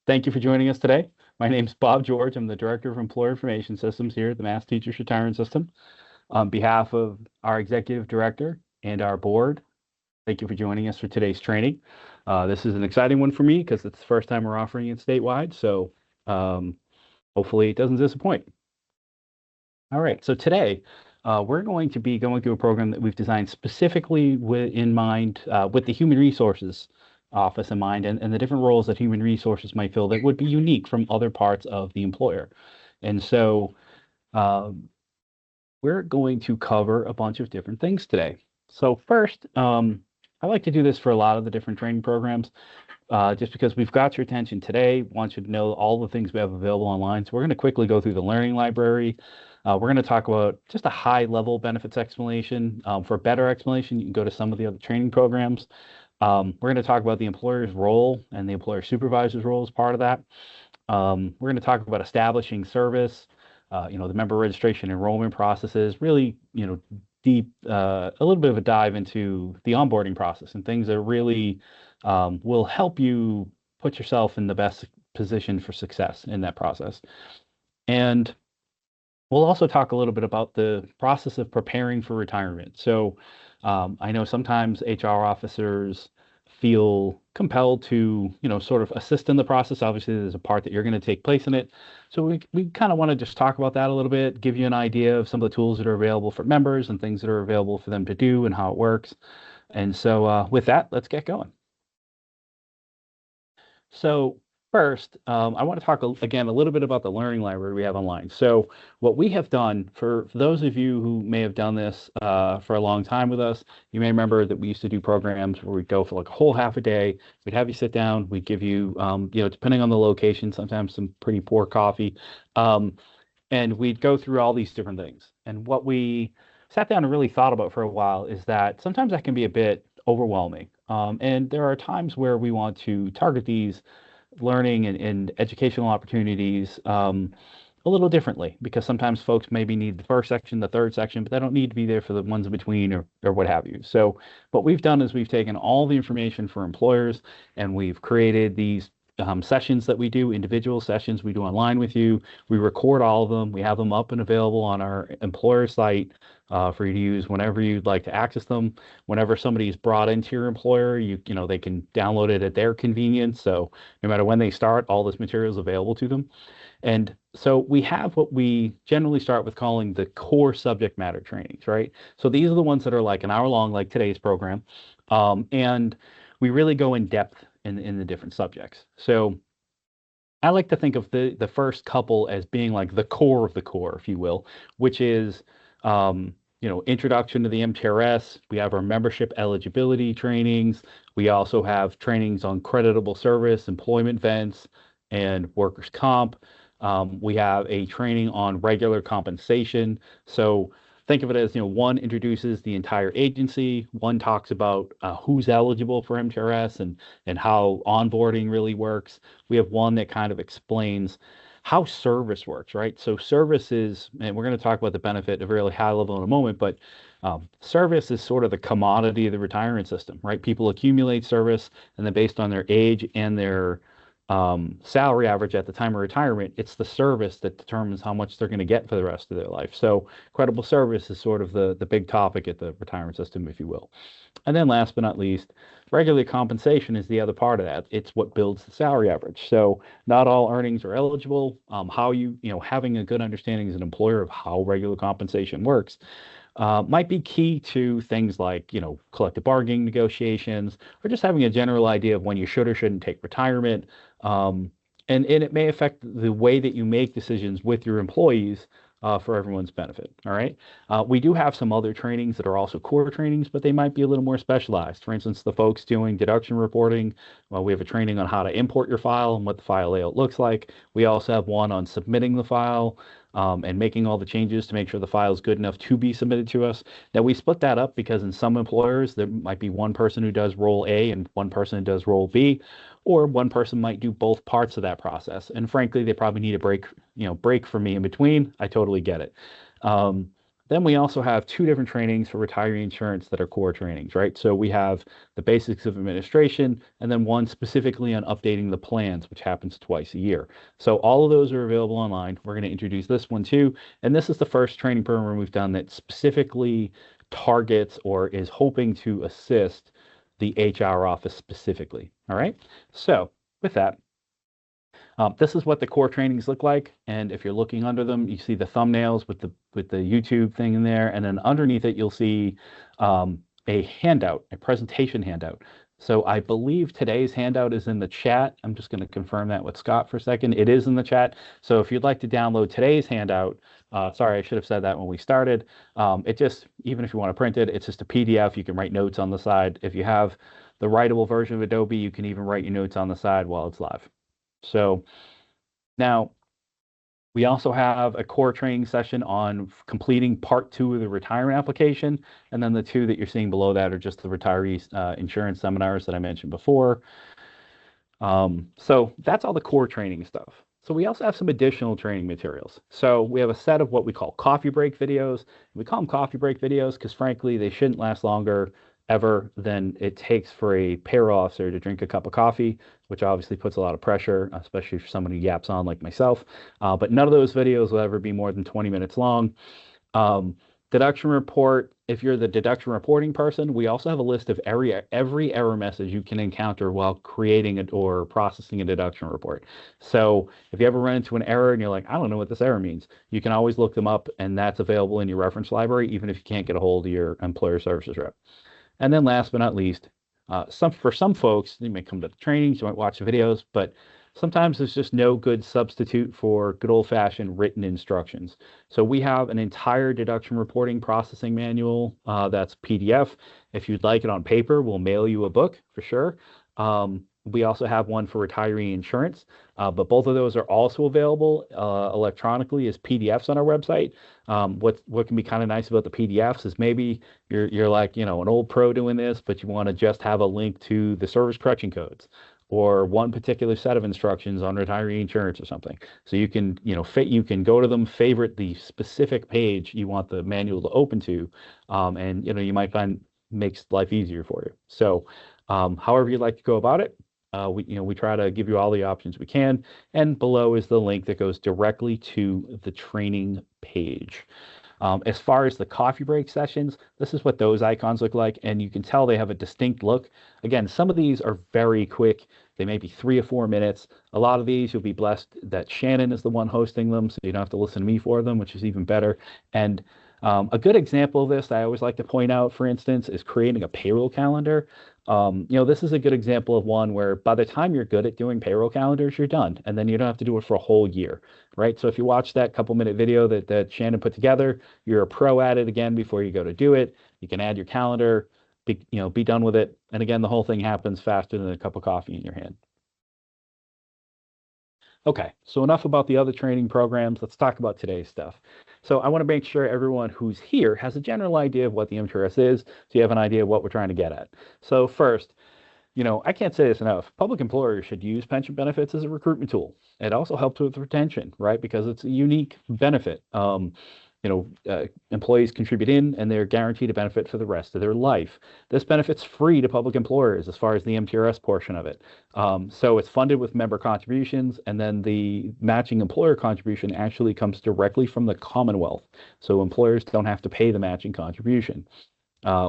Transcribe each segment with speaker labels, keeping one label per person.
Speaker 1: Thank you for joining us today. My name is Bob George. I'm the Director of Employer Information Systems here at the Mass Teachers Retirement System. On behalf of our Executive Director and our board, thank you for joining us for today's training. This is an exciting one for me because it's the first time we're offering it statewide, so hopefully it doesn't disappoint. All right, so today we're going to be going through a program that we've designed specifically in mind with the human resources office in mind and the different roles that human resources might fill that would be unique from other parts of the employer. And so we're going to cover a bunch of different things today. So first, I like to do this for a lot of the different training programs, just because we've got your attention today, want you to know all the things we have available online. So we're going to quickly go through the learning library. We're going to talk about just a high-level benefits explanation. For a better explanation, you can go to some of the other training programs. We're going to talk about the employer's role and the employer supervisor's role as part of that. We're going to talk about establishing service, the member registration enrollment processes, really, deep, a little bit of a dive into the onboarding process and things that really will help you put yourself in the best position for success in that process. And we'll also talk a little bit about the process of preparing for retirement. So I know sometimes HR officers feel compelled to, sort of assist in the process. Obviously, there's a part that you're going to take place in it. So we kind of want to just talk about that a little bit, give you an idea of some of the tools that are available for members and things that are available for them to do and how it works. And so with that, let's get going. So first, I want to talk again a little bit about the learning library we have online. So what we have done for those of you who may have done this for a long time with us, you may remember that we used to do programs where we'd go for like a whole half a day. We'd have you sit down. We'd give you, depending on the location, sometimes some pretty poor coffee. And we'd go through all these different things. And what we sat down and really thought about for a while is that sometimes that can be a bit overwhelming. And there are times where we want to target these learning and educational opportunities a little differently, because sometimes folks maybe need the first section, the third section, but they don't need to be there for the ones in between or what have you. So what we've done is we've taken all the information for employers and we've created these sessions that we do, individual sessions we do online with you. We record all of them. We have them up and available on our employer site for you to use whenever you'd like to access them. Whenever somebody is brought into your employer, they can download it at their convenience. So no matter when they start, all this material is available to them. And so we have what we generally start with calling the core subject matter trainings, right? So these are the ones that are like an hour long, like today's program. And we really go in depth in the different subjects. So I like to think of the first couple as being like the core of the core, if you will, which is introduction to the MTRS. We have our membership eligibility trainings. We also have trainings on creditable service, employment vents, and workers' comp. We have a training on regular compensation. So think of it as, one introduces the entire agency, one talks about who's eligible for MTRS and how onboarding really works. We have one that kind of explains how service works, right? So service is, and we're going to talk about the benefit at a really high level in a moment, but service is sort of the commodity of the retirement system, right? People accumulate service, and then based on their age and their salary average at the time of retirement, it's the service that determines how much they're going to get for the rest of their life. So credible service is sort of the big topic at the retirement system, if you will. And then last but not least, regular compensation is the other part of that. It's what builds the salary average. So not all earnings are eligible. How having a good understanding as an employer of how regular compensation works might be key to things like, collective bargaining negotiations, or just having a general idea of when you should or shouldn't take retirement. And it may affect the way that you make decisions with your employees for everyone's benefit. All right. We do have some other trainings that are also core trainings, but they might be a little more specialized. For instance, the folks doing deduction reporting, we have a training on how to import your file and what the file layout looks like. We also have one on submitting the file and making all the changes to make sure the file is good enough to be submitted to us. Now, we split that up because in some employers, there might be one person who does role A and one person who does role B, or one person might do both parts of that process. And frankly, they probably need a break from me in between. I totally get it. Then we also have two different trainings for retiree insurance that are core trainings, right? So we have the basics of administration and then one specifically on updating the plans, which happens twice a year. So all of those are available online. We're going to introduce this one too. And this is the first training program we've done that specifically targets or is hoping to assist the HR office specifically. All right. So with that, this is what the core trainings look like, and if you're looking under them, you see the thumbnails with the YouTube thing in there, and then underneath it, you'll see a handout, a presentation handout. So I believe today's handout is in the chat. I'm just going to confirm that with Scott for a second. It is in the chat. So if you'd like to download today's handout, sorry, I should have said that when we started. It just, even if you want to print it, it's just a PDF. You can write notes on the side. If you have the writable version of Adobe, you can even write your notes on the side while it's live. So now we also have a core training session on completing part 2 of the retirement application. And then the two that you're seeing below that are just the retiree insurance seminars that I mentioned before. So that's all the core training stuff. So we also have some additional training materials. So we have a set of what we call coffee break videos. We call them coffee break videos because frankly, they shouldn't last longer ever than it takes for a payroll officer to drink a cup of coffee, which obviously puts a lot of pressure, especially for someone who yaps on like myself. But none of those videos will ever be more than 20 minutes long. Deduction report, if you're the deduction reporting person, we also have a list of every error message you can encounter while creating it or processing a deduction report. So if you ever run into an error and you're like, I don't know what this error means, you can always look them up, and that's available in your reference library, even if you can't get a hold of your employer services rep. And then last but not least, for some folks, they may come to the trainings, you might watch the videos, but sometimes there's just no good substitute for good old-fashioned written instructions. So we have an entire deduction reporting processing manual that's PDF. If you'd like it on paper, we'll mail you a book for sure. We also have one for retiree insurance, but both of those are also available electronically as PDFs on our website. What can be kind of nice about the PDFs is maybe you're like, an old pro doing this, but you want to just have a link to the service correction codes or one particular set of instructions on retiree insurance or something. So you can, you can go to them, favorite the specific page you want the manual to open to, and you might find makes life easier for you. So however you'd like to go about it, we try to give you all the options we can, and below is the link that goes directly to the training page. As far as the coffee break sessions, this is what those icons look like, and you can tell they have a distinct look. Again, some of these are very quick. They may be 3 or 4 minutes. A lot of these, you'll be blessed that Shannon is the one hosting them, so you don't have to listen to me for them, which is even better. And a good example of this I always like to point out, for instance, is creating a payroll calendar. This is a good example of one where by the time you're good at doing payroll calendars, you're done, and then you don't have to do it for a whole year, right? So if you watch that couple-minute video that Shannon put together, you're a pro at it again before you go to do it. You can add your calendar, be done with it, and again, the whole thing happens faster than a cup of coffee in your hand. Okay, so enough about the other training programs. Let's talk about today's stuff. So I want to make sure everyone who's here has a general idea of what the MTRS is, so you have an idea of what we're trying to get at. So first, I can't say this enough. Public employers should use pension benefits as a recruitment tool. It also helps with retention, right? Because it's a unique benefit. Employees contribute in and they're guaranteed a benefit for the rest of their life. This benefit's free to public employers as far as the MTRS portion of it. So it's funded with member contributions, and then the matching employer contribution actually comes directly from the Commonwealth. So employers don't have to pay the matching contribution,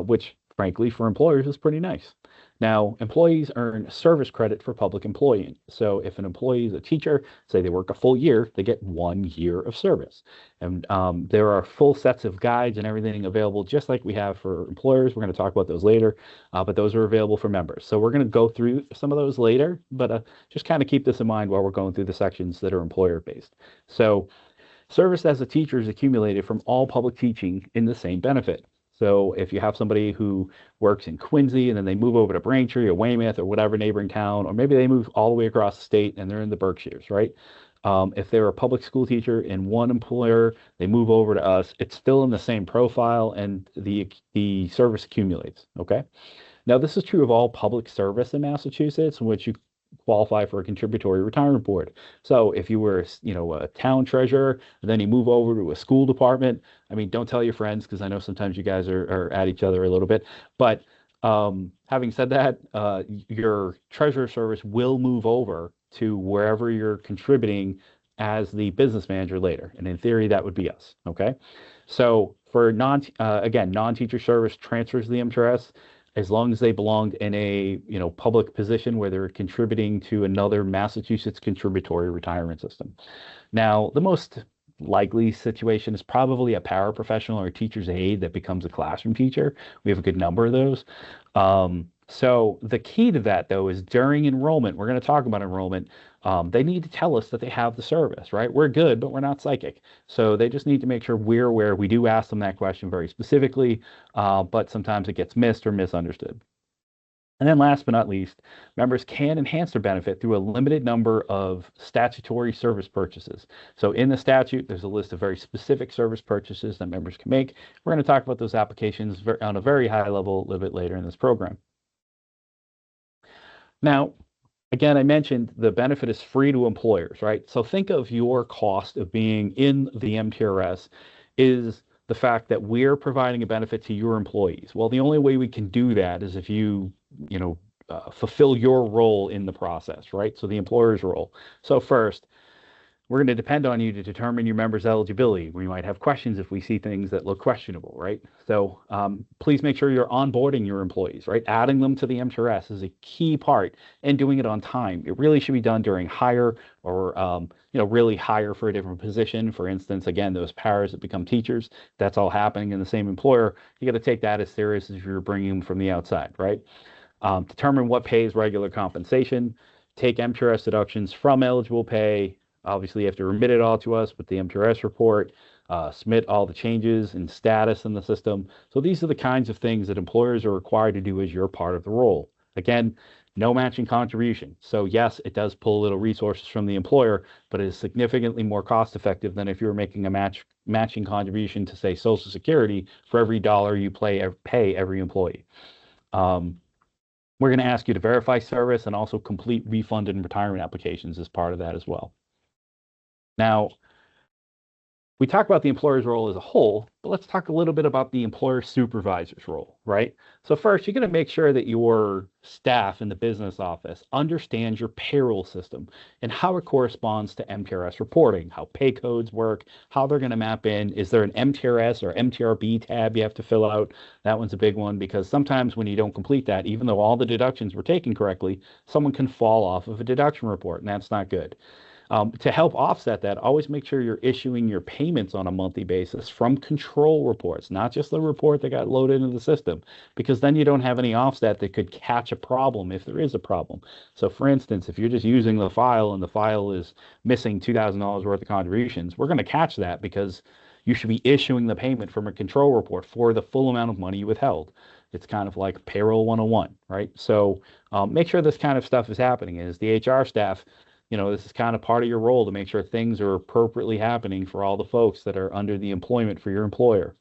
Speaker 1: which frankly for employers is pretty nice. Now, employees earn service credit for public employment. So if an employee is a teacher, say they work a full year, they get 1 year of service. And there are full sets of guides and everything available, just like we have for employers. We're going to talk about those later, but those are available for members. So we're going to go through some of those later, but just kind of keep this in mind while we're going through the sections that are employer-based. So service as a teacher is accumulated from all public teaching in the same benefit. So if you have somebody who works in Quincy and then they move over to Braintree or Weymouth or whatever neighboring town, or maybe they move all the way across the state and they're in the Berkshires, right? If they're a public school teacher in one employer, they move over to us, it's still in the same profile and the service accumulates, okay? Now, this is true of all public service in Massachusetts, which qualify for a contributory retirement board. So if you were, a town treasurer, and then you move over to a school department, I mean, don't tell your friends because I know sometimes you guys are at each other a little bit. But having said that, your treasurer service will move over to wherever you're contributing as the business manager later. And in theory, that would be us. Okay. So for non-teacher service transfers to the MTRS, as long as they belonged in a public position where they're contributing to another Massachusetts contributory retirement system. Now, the most likely situation is probably a paraprofessional or a teacher's aide that becomes a classroom teacher. We have a good number of those. So the key to that, though, is during enrollment, we're going to talk about enrollment. They need to tell us that they have the service, right? We're good, but we're not psychic. So they just need to make sure we're aware. We do ask them that question very specifically, but sometimes it gets missed or misunderstood. And then last but not least, members can enhance their benefit through a limited number of statutory service purchases. So in the statute, there's a list of very specific service purchases that members can make. We're going to talk about those applications on a very high level a little bit later in this program. Now, again, I mentioned the benefit is free to employers, right? So think of your cost of being in the MTRS is the fact that we're providing a benefit to your employees. Well, the only way we can do that is if fulfill your role in the process, right? So the employer's role. So first, we're going to depend on you to determine your members' eligibility. We might have questions if we see things that look questionable, right? So please make sure you're onboarding your employees, right? Adding them to the MTRS is a key part, and doing it on time. It really should be done during hire or, really hire for a different position. For instance, again, those paras that become teachers, that's all happening in the same employer. You got to take that as serious as if you're bringing them from the outside, right? Determine what pays regular compensation. Take MTRS deductions from eligible pay. Obviously, you have to remit it all to us with the MTRS report, submit all the changes in status in the system. So these are the kinds of things that employers are required to do as you're part of the role. Again, no matching contribution. So yes, it does pull a little resources from the employer, but it is significantly more cost effective than if you were making a matching contribution to, say, Social Security for every dollar you pay every employee. We're going to ask you to verify service and also complete refund and retirement applications as part of that as well. Now, we talk about the employer's role as a whole, but let's talk a little bit about the employer supervisor's role, right? So first, you're going to make sure that your staff in the business office understands your payroll system and how it corresponds to MTRS reporting, how pay codes work, how they're going to map in. Is there an MTRS or MTRB tab you have to fill out? That one's a big one because sometimes when you don't complete that, even though all the deductions were taken correctly, someone can fall off of a deduction report, and that's not good. To help offset that, always make sure you're issuing your payments on a monthly basis from control reports, not just the report that got loaded into the system, because then you don't have any offset that could catch a problem if there is a problem. So for instance, if you're just using the file and the file is missing $2,000 worth of contributions, we're going to catch that because you should be issuing the payment from a control report for the full amount of money you withheld. It's kind of like payroll 101, right? So make sure this kind of stuff is happening. As the HR staff, this is kind of part of your role to make sure things are appropriately happening for all the folks that are under the employment for your employer.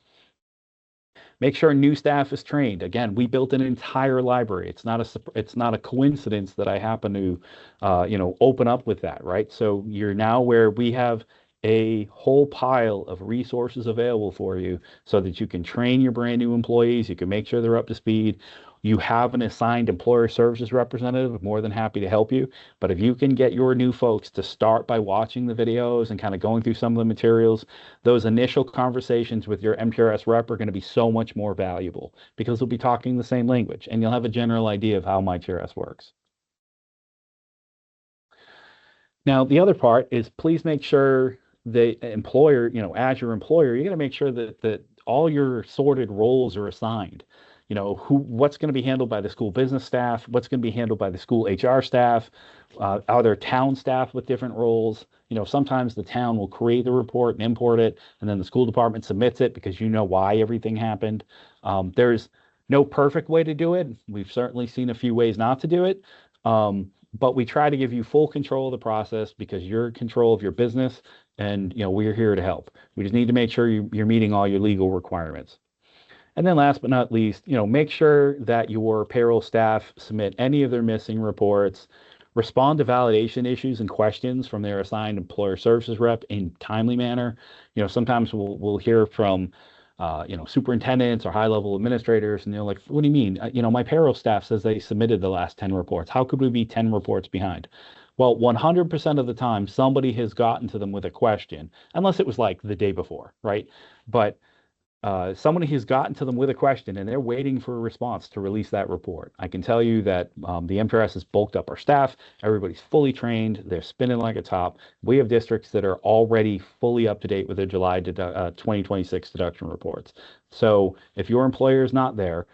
Speaker 1: Make sure new staff is trained. Again, we built an entire library. It's not a coincidence that I happen to, open up with that, right? So you're now where we have a whole pile of resources available for you so that you can train your brand new employees. You can make sure they're up to speed. You have an assigned employer services representative, more than happy to help you. But if you can get your new folks to start by watching the videos and kind of going through some of the materials, those initial conversations with your MTRS rep are going to be so much more valuable because they'll be talking the same language and you'll have a general idea of how MyTRS works. Now, the other part is please make sure the employer, as your employer, you're going to make sure that all your sorted roles are assigned. What's going to be handled by the school business staff, what's going to be handled by the school HR staff, are there town staff with different roles? Sometimes the town will create the report and import it, and then the school department submits it because you know why everything happened. There's no perfect way to do it. We've certainly seen a few ways not to do it. But we try to give you full control of the process because you're in control of your business and, we're here to help. We just need to make sure you're meeting all your legal requirements. And then last but not least, make sure that your payroll staff submit any of their missing reports, respond to validation issues and questions from their assigned employer services rep in timely manner. Sometimes we'll hear from superintendents or high level administrators, and they're like, "What do you mean? My payroll staff says they submitted the last 10 reports. How could we be 10 reports behind?" Well, 100% of the time, somebody has gotten to them with a question, unless it was like the day before, right? But somebody has gotten to them with a question and they're waiting for a response to release that report. I can tell you that the MTRS has bulked up our staff. Everybody's fully trained. They're spinning like a top. We have districts that are already fully up to date with their July 2026 deduction reports. So if your employer is not there,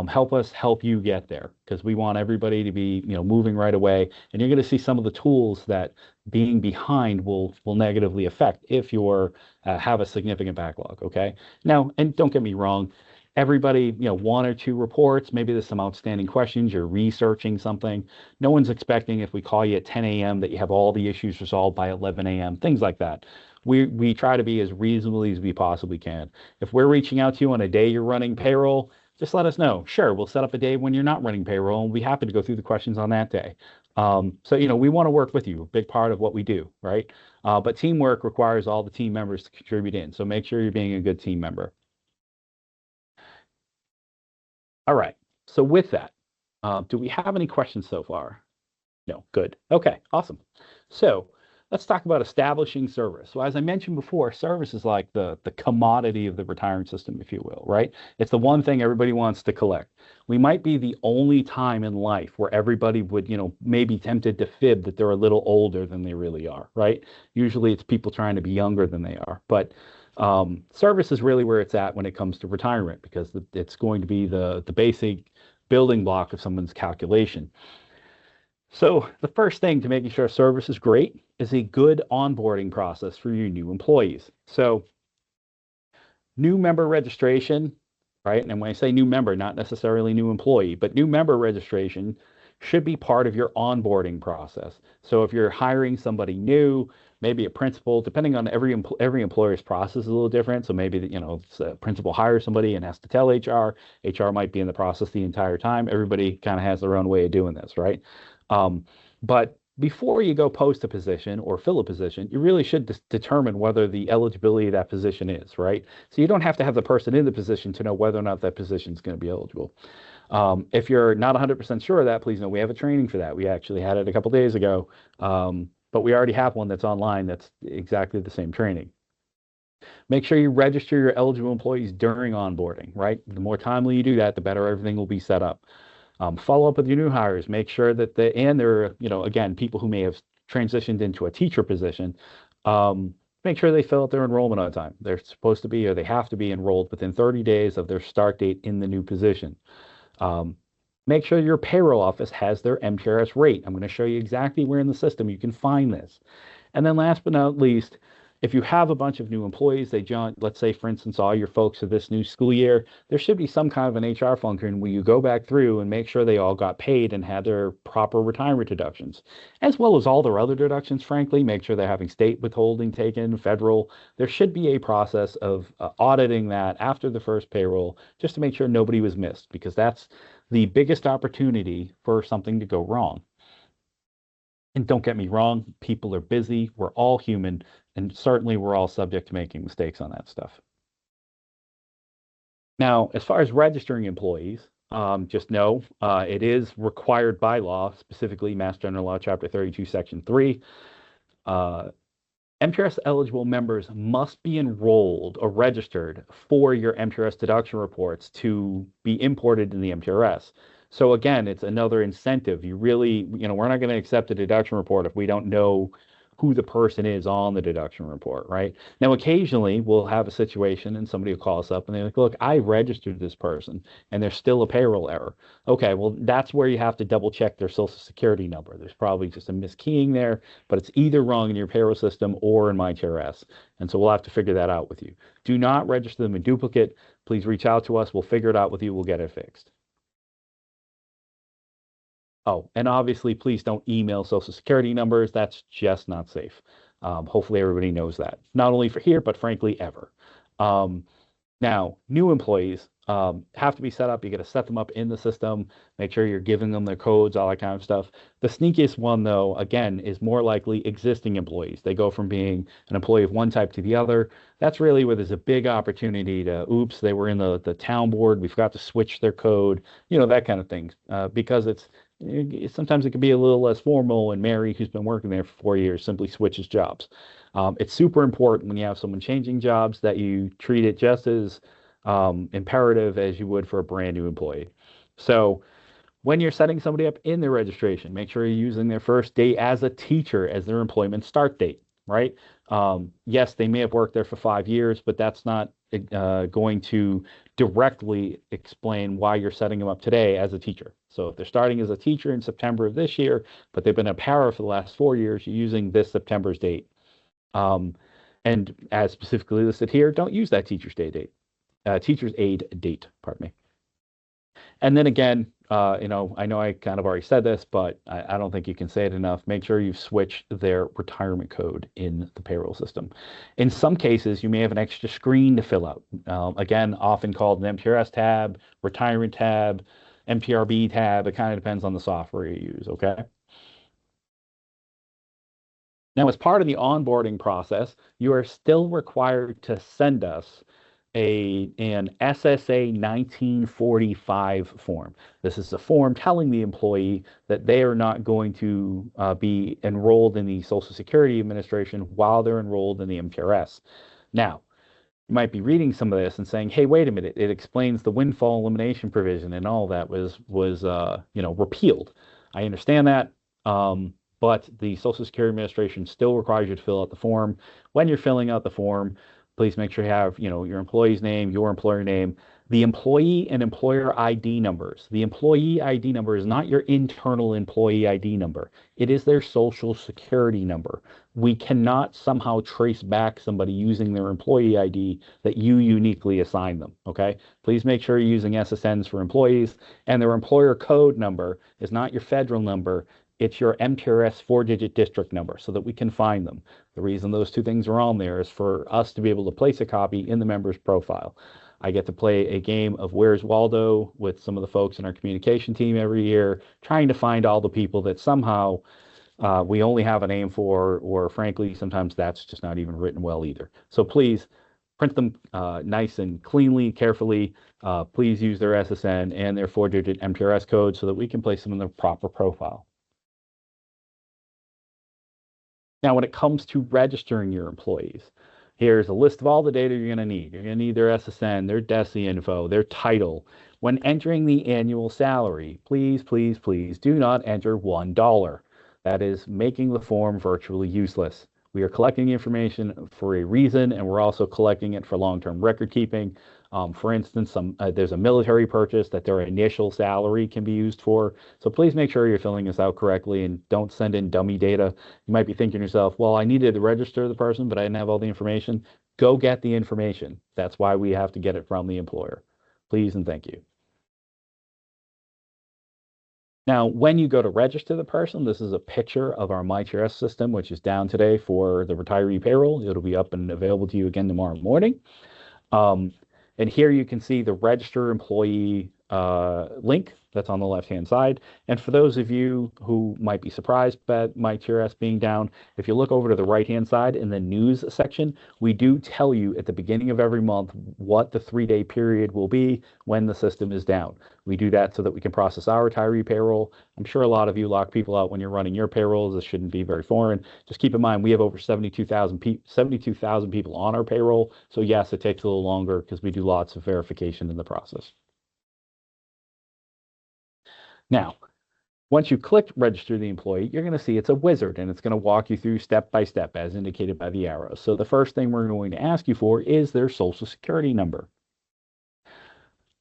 Speaker 1: help us help you get there, because we want everybody to be moving right away. And you're going to see some of the tools that being behind will negatively affect if you're have a significant backlog. Okay. Now, and don't get me wrong, everybody, one or two reports, maybe there's some outstanding questions, you're researching something. No one's expecting if we call you at 10 a.m. that you have all the issues resolved by 11 a.m., things like that. We try to be as reasonably as we possibly can. If we're reaching out to you on a day you're running payroll, just let us know. Sure, we'll set up a day when you're not running payroll, and we'll be happy to go through the questions on that day. So we want to work with you, a big part of what we do, right? But teamwork requires all the team members to contribute in. So make sure you're being a good team member. All right. So with that, do we have any questions so far? No. Good. Okay. Awesome. So let's talk about establishing service. So as I mentioned before, service is like the commodity of the retirement system, if you will, right? It's the one thing everybody wants to collect. We might be the only time in life where everybody would, maybe tempted to fib that they're a little older than they really are, right? Usually it's people trying to be younger than they are. But service is really where it's at when it comes to retirement, because it's going to be the basic building block of someone's calculation. So the first thing to making sure service is great is a good onboarding process for your new employees. So new member registration, right? And when I say new member, not necessarily new employee, but new member registration should be part of your onboarding process. So if you're hiring somebody new, maybe a principal, depending on every employer's process is a little different. So maybe a principal hires somebody and has to tell HR. HR might be in the process the entire time. Everybody kind of has their own way of doing this, right? But before you go post a position or fill a position, you really should determine whether the eligibility of that position is, right? So you don't have to have the person in the position to know whether or not that position is going to be eligible. If you're not 100% sure of that, please know we have a training for that. We actually had it a couple days ago, but we already have one that's online that's exactly the same training. Make sure you register your eligible employees during onboarding, right? The more timely you do that, the better everything will be set up. Follow up with your new hires. Make sure that they're, again, people who may have transitioned into a teacher position, make sure they fill out their enrollment on time. They're supposed to be, or they have to be enrolled within 30 days of their start date in the new position. Make sure your payroll office has their MTRS rate. I'm going to show you exactly where in the system you can find this. And then last but not least, if you have a bunch of new employees, they join, let's say, for instance, all your folks of this new school year, there should be some kind of an HR function where you go back through and make sure they all got paid and had their proper retirement deductions, as well as all their other deductions, frankly, make sure they're having state withholding taken, federal. There should be a process of auditing that after the first payroll, just to make sure nobody was missed, because that's the biggest opportunity for something to go wrong. And don't get me wrong, people are busy. We're all human. And certainly we're all subject to making mistakes on that stuff. Now, as far as registering employees, just know it is required by law, specifically Mass General Law, Chapter 32, Section 3. MTRS eligible members must be enrolled or registered for your MTRS deduction reports to be imported in the MTRS. So again, it's another incentive. You really, we're not going to accept a deduction report if we don't know who the person is on the deduction report, right? Now, occasionally we'll have a situation and somebody will call us up and they're like, look, I registered this person and there's still a payroll error. Okay, well, that's where you have to double check their social security number. There's probably just a miskeying there, but it's either wrong in your payroll system or in MTRS. And so we'll have to figure that out with you. Do not register them in duplicate. Please reach out to us. We'll figure it out with you. We'll get it fixed. Oh, and obviously, please don't email social security numbers. That's just not safe. Hopefully, everybody knows that. Not only for here, but frankly, ever. Now, new employees, have to be set up. You got to set them up in the system, make sure you're giving them their codes, all that kind of stuff. The sneakiest one, though, again, is more likely existing employees. They go from being an employee of one type to the other. That's really where there's a big opportunity to, oops, they were in the town board. We forgot to switch their code, that kind of thing. Because sometimes it can be a little less formal, and Mary, who's been working there for 4 years, simply switches jobs. It's super important when you have someone changing jobs that you treat it just as imperative as you would for a brand new employee. So when you're setting somebody up in their registration, make sure you're using their first day as a teacher as their employment start date, right? Yes, they may have worked there for 5 years, but that's not going to directly explain why you're setting them up today as a teacher. So if they're starting as a teacher in September of this year, but they've been a para for the last 4 years, you're using this September's date. And as specifically listed here, don't use that teacher's aid date, pardon me. And then again, I know I kind of already said this, but I don't think you can say it enough. Make sure you've switched their retirement code in the payroll system. In some cases, you may have an extra screen to fill out. Again, often called an MTRS tab, retirement tab, MTRB tab. It kind of depends on the software you use, okay? Now, as part of the onboarding process, you are still required to send us an SSA 1945 form. This is a form telling the employee that they are not going to be enrolled in the Social Security Administration while they're enrolled in the MTRS. Now, you might be reading some of this and saying, "Hey, wait a minute! It explains the windfall elimination provision and all that was repealed." I understand that. But the Social Security Administration still requires you to fill out the form. When you're filling out the form, please make sure you have, your employee's name, your employer name, the employee and employer ID numbers. The employee ID number is not your internal employee ID number. It is their Social Security number. We cannot somehow trace back somebody using their employee ID that you uniquely assign them, okay? Please make sure you're using SSNs for employees, and their employer code number is not your federal number. It's your MTRS 4-digit district number so that we can find them. The reason those two things are on there is for us to be able to place a copy in the member's profile. I get to play a game of Where's Waldo with some of the folks in our communication team every year, trying to find all the people that somehow we only have a name for, or frankly, sometimes that's just not even written well either. So please print them nice and cleanly, carefully. Please use their SSN and their 4-digit MTRS code so that we can place them in the proper profile. Now, when it comes to registering your employees, here's a list of all the data you're going to need. You're going to need their SSN, their DESI info, their title. When entering the annual salary, please, please, please do not enter $1. That is making the form virtually useless. We are collecting information for a reason, and we're also collecting it for long-term record keeping. For instance, there's a military purchase that their initial salary can be used for. So please make sure you're filling this out correctly and don't send in dummy data. You might be thinking to yourself, well, I needed to register the person, but I didn't have all the information. Go get the information. That's why we have to get it from the employer. Please and thank you. Now, when you go to register the person, this is a picture of our MyTRS system, which is down today for the retiree payroll. It'll be up and available to you again tomorrow morning. And here you can see the register employee link that's on the left-hand side. And for those of you who might be surprised by MyTRS being down, if you look over to the right-hand side in the news section, we do tell you at the beginning of every month what the 3-day period will be when the system is down. We do that so that we can process our retiree payroll. I'm sure a lot of you lock people out when you're running your payrolls. This shouldn't be very foreign. Just keep in mind, we have over 72,000 people on our payroll. So yes, it takes a little longer because we do lots of verification in the process. Now, once you click register the employee, you're going to see it's a wizard, and it's going to walk you through step by step as indicated by the arrows. So the first thing we're going to ask you for is their Social Security number.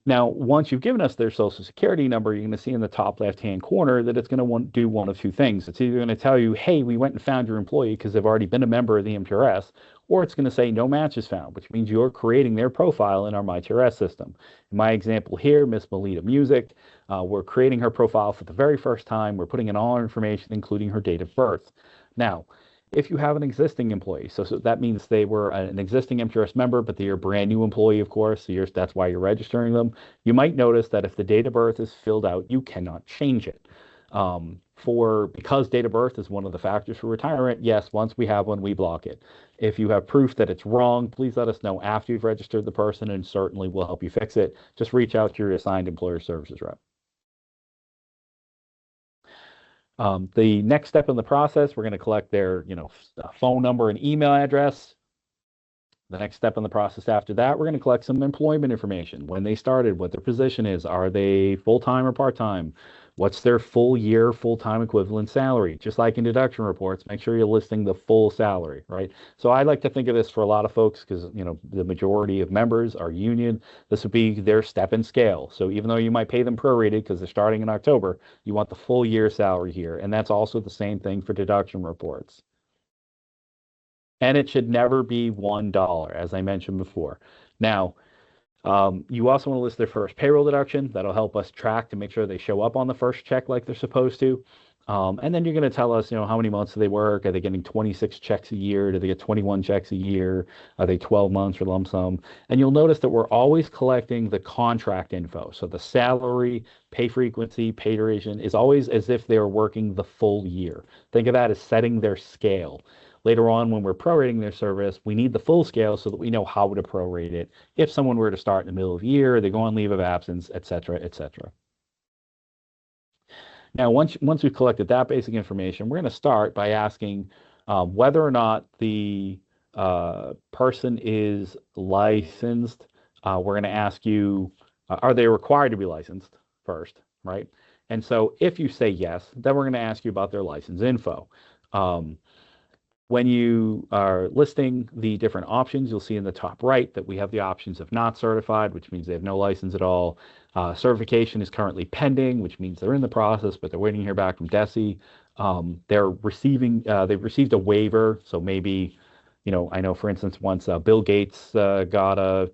Speaker 1: Now, once you've given us their Social Security number, you're going to see in the top left-hand corner that it's going to do one of two things. It's either going to tell you, hey, we went and found your employee because they've already been a member of the MTRS, or it's going to say no match is found, which means you're creating their profile in our MyTRS system. In my example here, Miss Melita Music, we're creating her profile for the very first time. We're putting in all our information, including her date of birth. Now, If you have an existing employee, so that means they were an existing MTRS member, but they're a brand new employee, of course, so that's why you're registering them. You might notice that if the date of birth is filled out, you cannot change it. Because date of birth is one of the factors for retirement, yes, once we have one, we block it. If you have proof that it's wrong, please let us know after you've registered the person, and certainly we'll help you fix it. Just reach out to your assigned employer services rep. The next step in the process, we're going to collect their, phone number and email address. The next step in the process after that, we're going to collect some employment information. When they started, what their position is. Are they full-time or part-time? What's their full year, full-time equivalent salary? Just like in deduction reports, make sure you're listing the full salary, right? So I like to think of this for a lot of folks because, the majority of members are union. This would be their step and scale. So even though you might pay them prorated because they're starting in October, you want the full year salary here. And that's also the same thing for deduction reports. And it should never be $1, as I mentioned before. Now, you also want to list their first payroll deduction. That'll help us track to make sure they show up on the first check like they're supposed to. And then you're going to tell us, how many months do they work? Are they getting 26 checks a year? Do they get 21 checks a year? Are they 12 months or lump sum? And you'll notice that we're always collecting the contract info. So the salary, pay frequency, pay duration is always as if they're working the full year. Think of that as setting their scale. Later on, when we're prorating their service, we need the full scale so that we know how to prorate it. If someone were to start in the middle of the year, they go on leave of absence, et cetera, et cetera. Now, once we've collected that basic information, we're going to start by asking whether or not the person is licensed. We're going to ask you, are they required to be licensed first, right? And so if you say yes, then we're going to ask you about their license info. When you are listing the different options, you'll see in the top right that we have the options of not certified, which means they have no license at all. Certification is currently pending, which means they're in the process, but they're waiting to hear back from DESE. They've received a waiver, so maybe, I know, for instance, once Bill Gates got a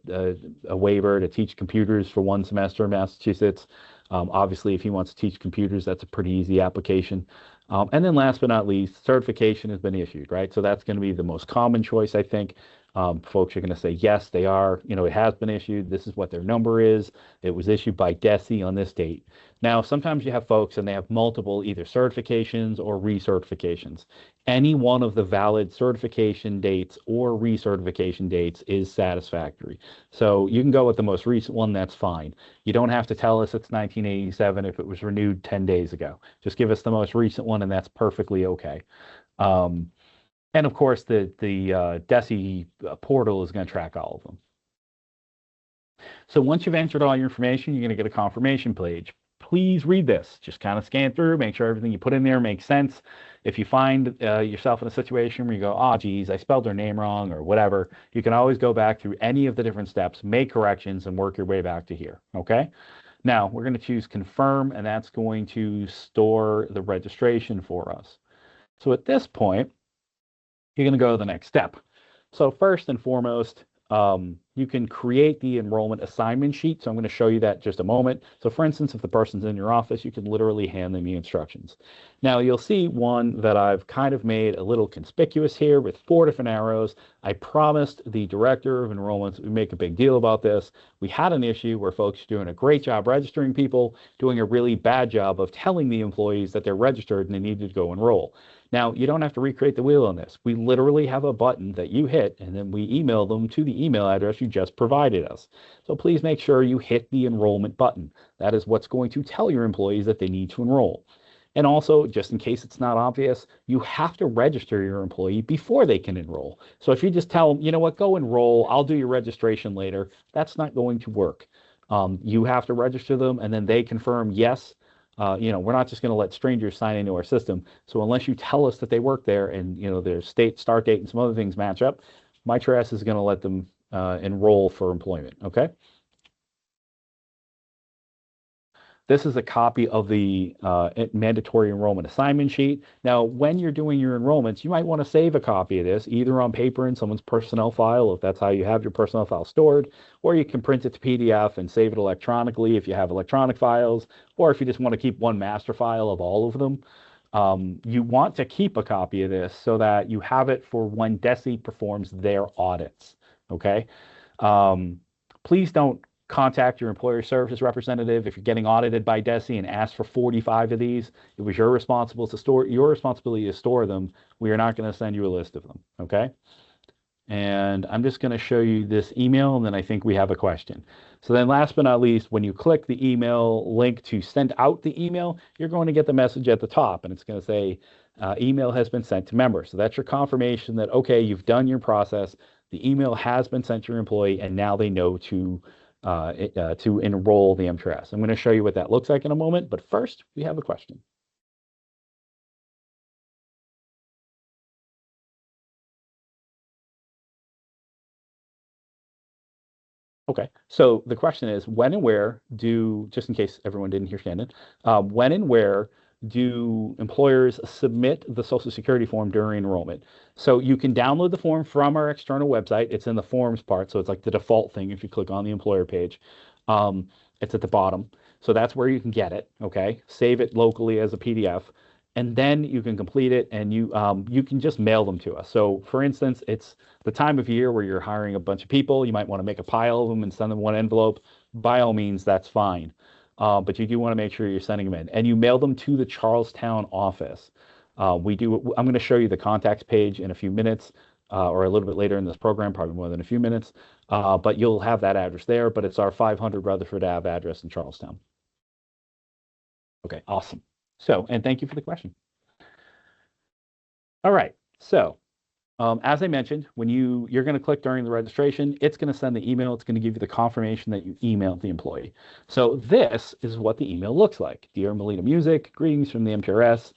Speaker 1: waiver to teach computers for 1 semester in Massachusetts. Obviously, if he wants to teach computers, that's a pretty easy application. And then last but not least, certification has been issued, right? So that's going to be the most common choice, I think. Folks are going to say, yes, they are. It has been issued. This is what their number is. It was issued by DESE on this date. Now, sometimes you have folks and they have multiple either certifications or recertifications. Any one of the valid certification dates or recertification dates is satisfactory. So you can go with the most recent one, that's fine. You don't have to tell us it's 1987 if it was renewed 10 days ago. Just give us the most recent one and that's perfectly okay. And of course, the DESE portal is going to track all of them. So once you've entered all your information, you're going to get a confirmation page. Please read this. Just kind of scan through, make sure everything you put in there makes sense. If you find yourself in a situation where you go, oh, geez, I spelled their name wrong or whatever, you can always go back through any of the different steps, make corrections, and work your way back to here, okay? Now, we're going to choose confirm, and that's going to store the registration for us. So at this point, you're going to go to the next step. So first and foremost, you can create the enrollment assignment sheet. So I'm going to show you that in just a moment. So for instance, if the person's in your office, you can literally hand them the instructions. Now you'll see one that I've kind of made a little conspicuous here with 4 different arrows. I promised the director of enrollments we make a big deal about this. We had an issue where folks are doing a great job registering people, doing a really bad job of telling the employees that they're registered and they need to go enroll. Now, you don't have to recreate the wheel on this. We literally have a button that you hit, and then we email them to the email address you just provided us. So please make sure you hit the enrollment button. That is what's going to tell your employees that they need to enroll. And also, just in case it's not obvious, you have to register your employee before they can enroll. So if you just tell them, you know what, go enroll, I'll do your registration later, that's not going to work. You have to register them, and then they confirm, yes, we're not just going to let strangers sign into our system. So unless you tell us that they work there and, their start date and some other things match up, MTRS is going to let them enroll for employment, okay? This is a copy of the mandatory enrollment assignment sheet. Now, when you're doing your enrollments, you might want to save a copy of this, either on paper in someone's personnel file, if that's how you have your personnel file stored, or you can print it to PDF and save it electronically if you have electronic files, or if you just want to keep one master file of all of them. You want to keep a copy of this so that you have it for when DESE performs their audits. Okay. Um, Please don't contact your employer services representative if you're getting audited by DESE and ask for 45 of these. It was your responsibility to store them. We are not going to send you a list of them. Okay. And I'm just going to show you this email, and then I think we have a question. So then last but not least, when you click the email link to send out the email, you're going to get the message at the top, and it's going to say email has been sent to members. So that's your confirmation that, okay, you've done your process. The email has been sent to your employee, and now they know to enroll the MTRS. I'm going to show you what that looks like in a moment, but first we have a question. Okay, so the question is, when and where do, just in case everyone didn't hear Shannon, when and where do employers submit the Social Security form during enrollment? So you can download the form from our external website. It's in the forms part, so it's like the default thing if you click on the employer page. Um, it's at the bottom. So that's where you can get it, okay? Save it locally as a PDF, and then you can complete it, and you can just mail them to us. So for instance, it's the time of year where you're hiring a bunch of people. You might want to make a pile of them and send them one envelope. By all means, that's fine. But you do want to make sure you're sending them in, and you mail them to the Charlestown office. I'm going to show you the contacts page in a few minutes, or a little bit later in this program, probably more than a few minutes. But you'll have that address there, but it's our 500 Rutherford Ave address in Charlestown. Okay, awesome. So, and thank you for the question. All right, so as I mentioned, when you're going to click during the registration, it's going to send the email. It's going to give you the confirmation that you emailed the employee. So this is what the email looks like. Dear Melita Music, greetings from the MTRS.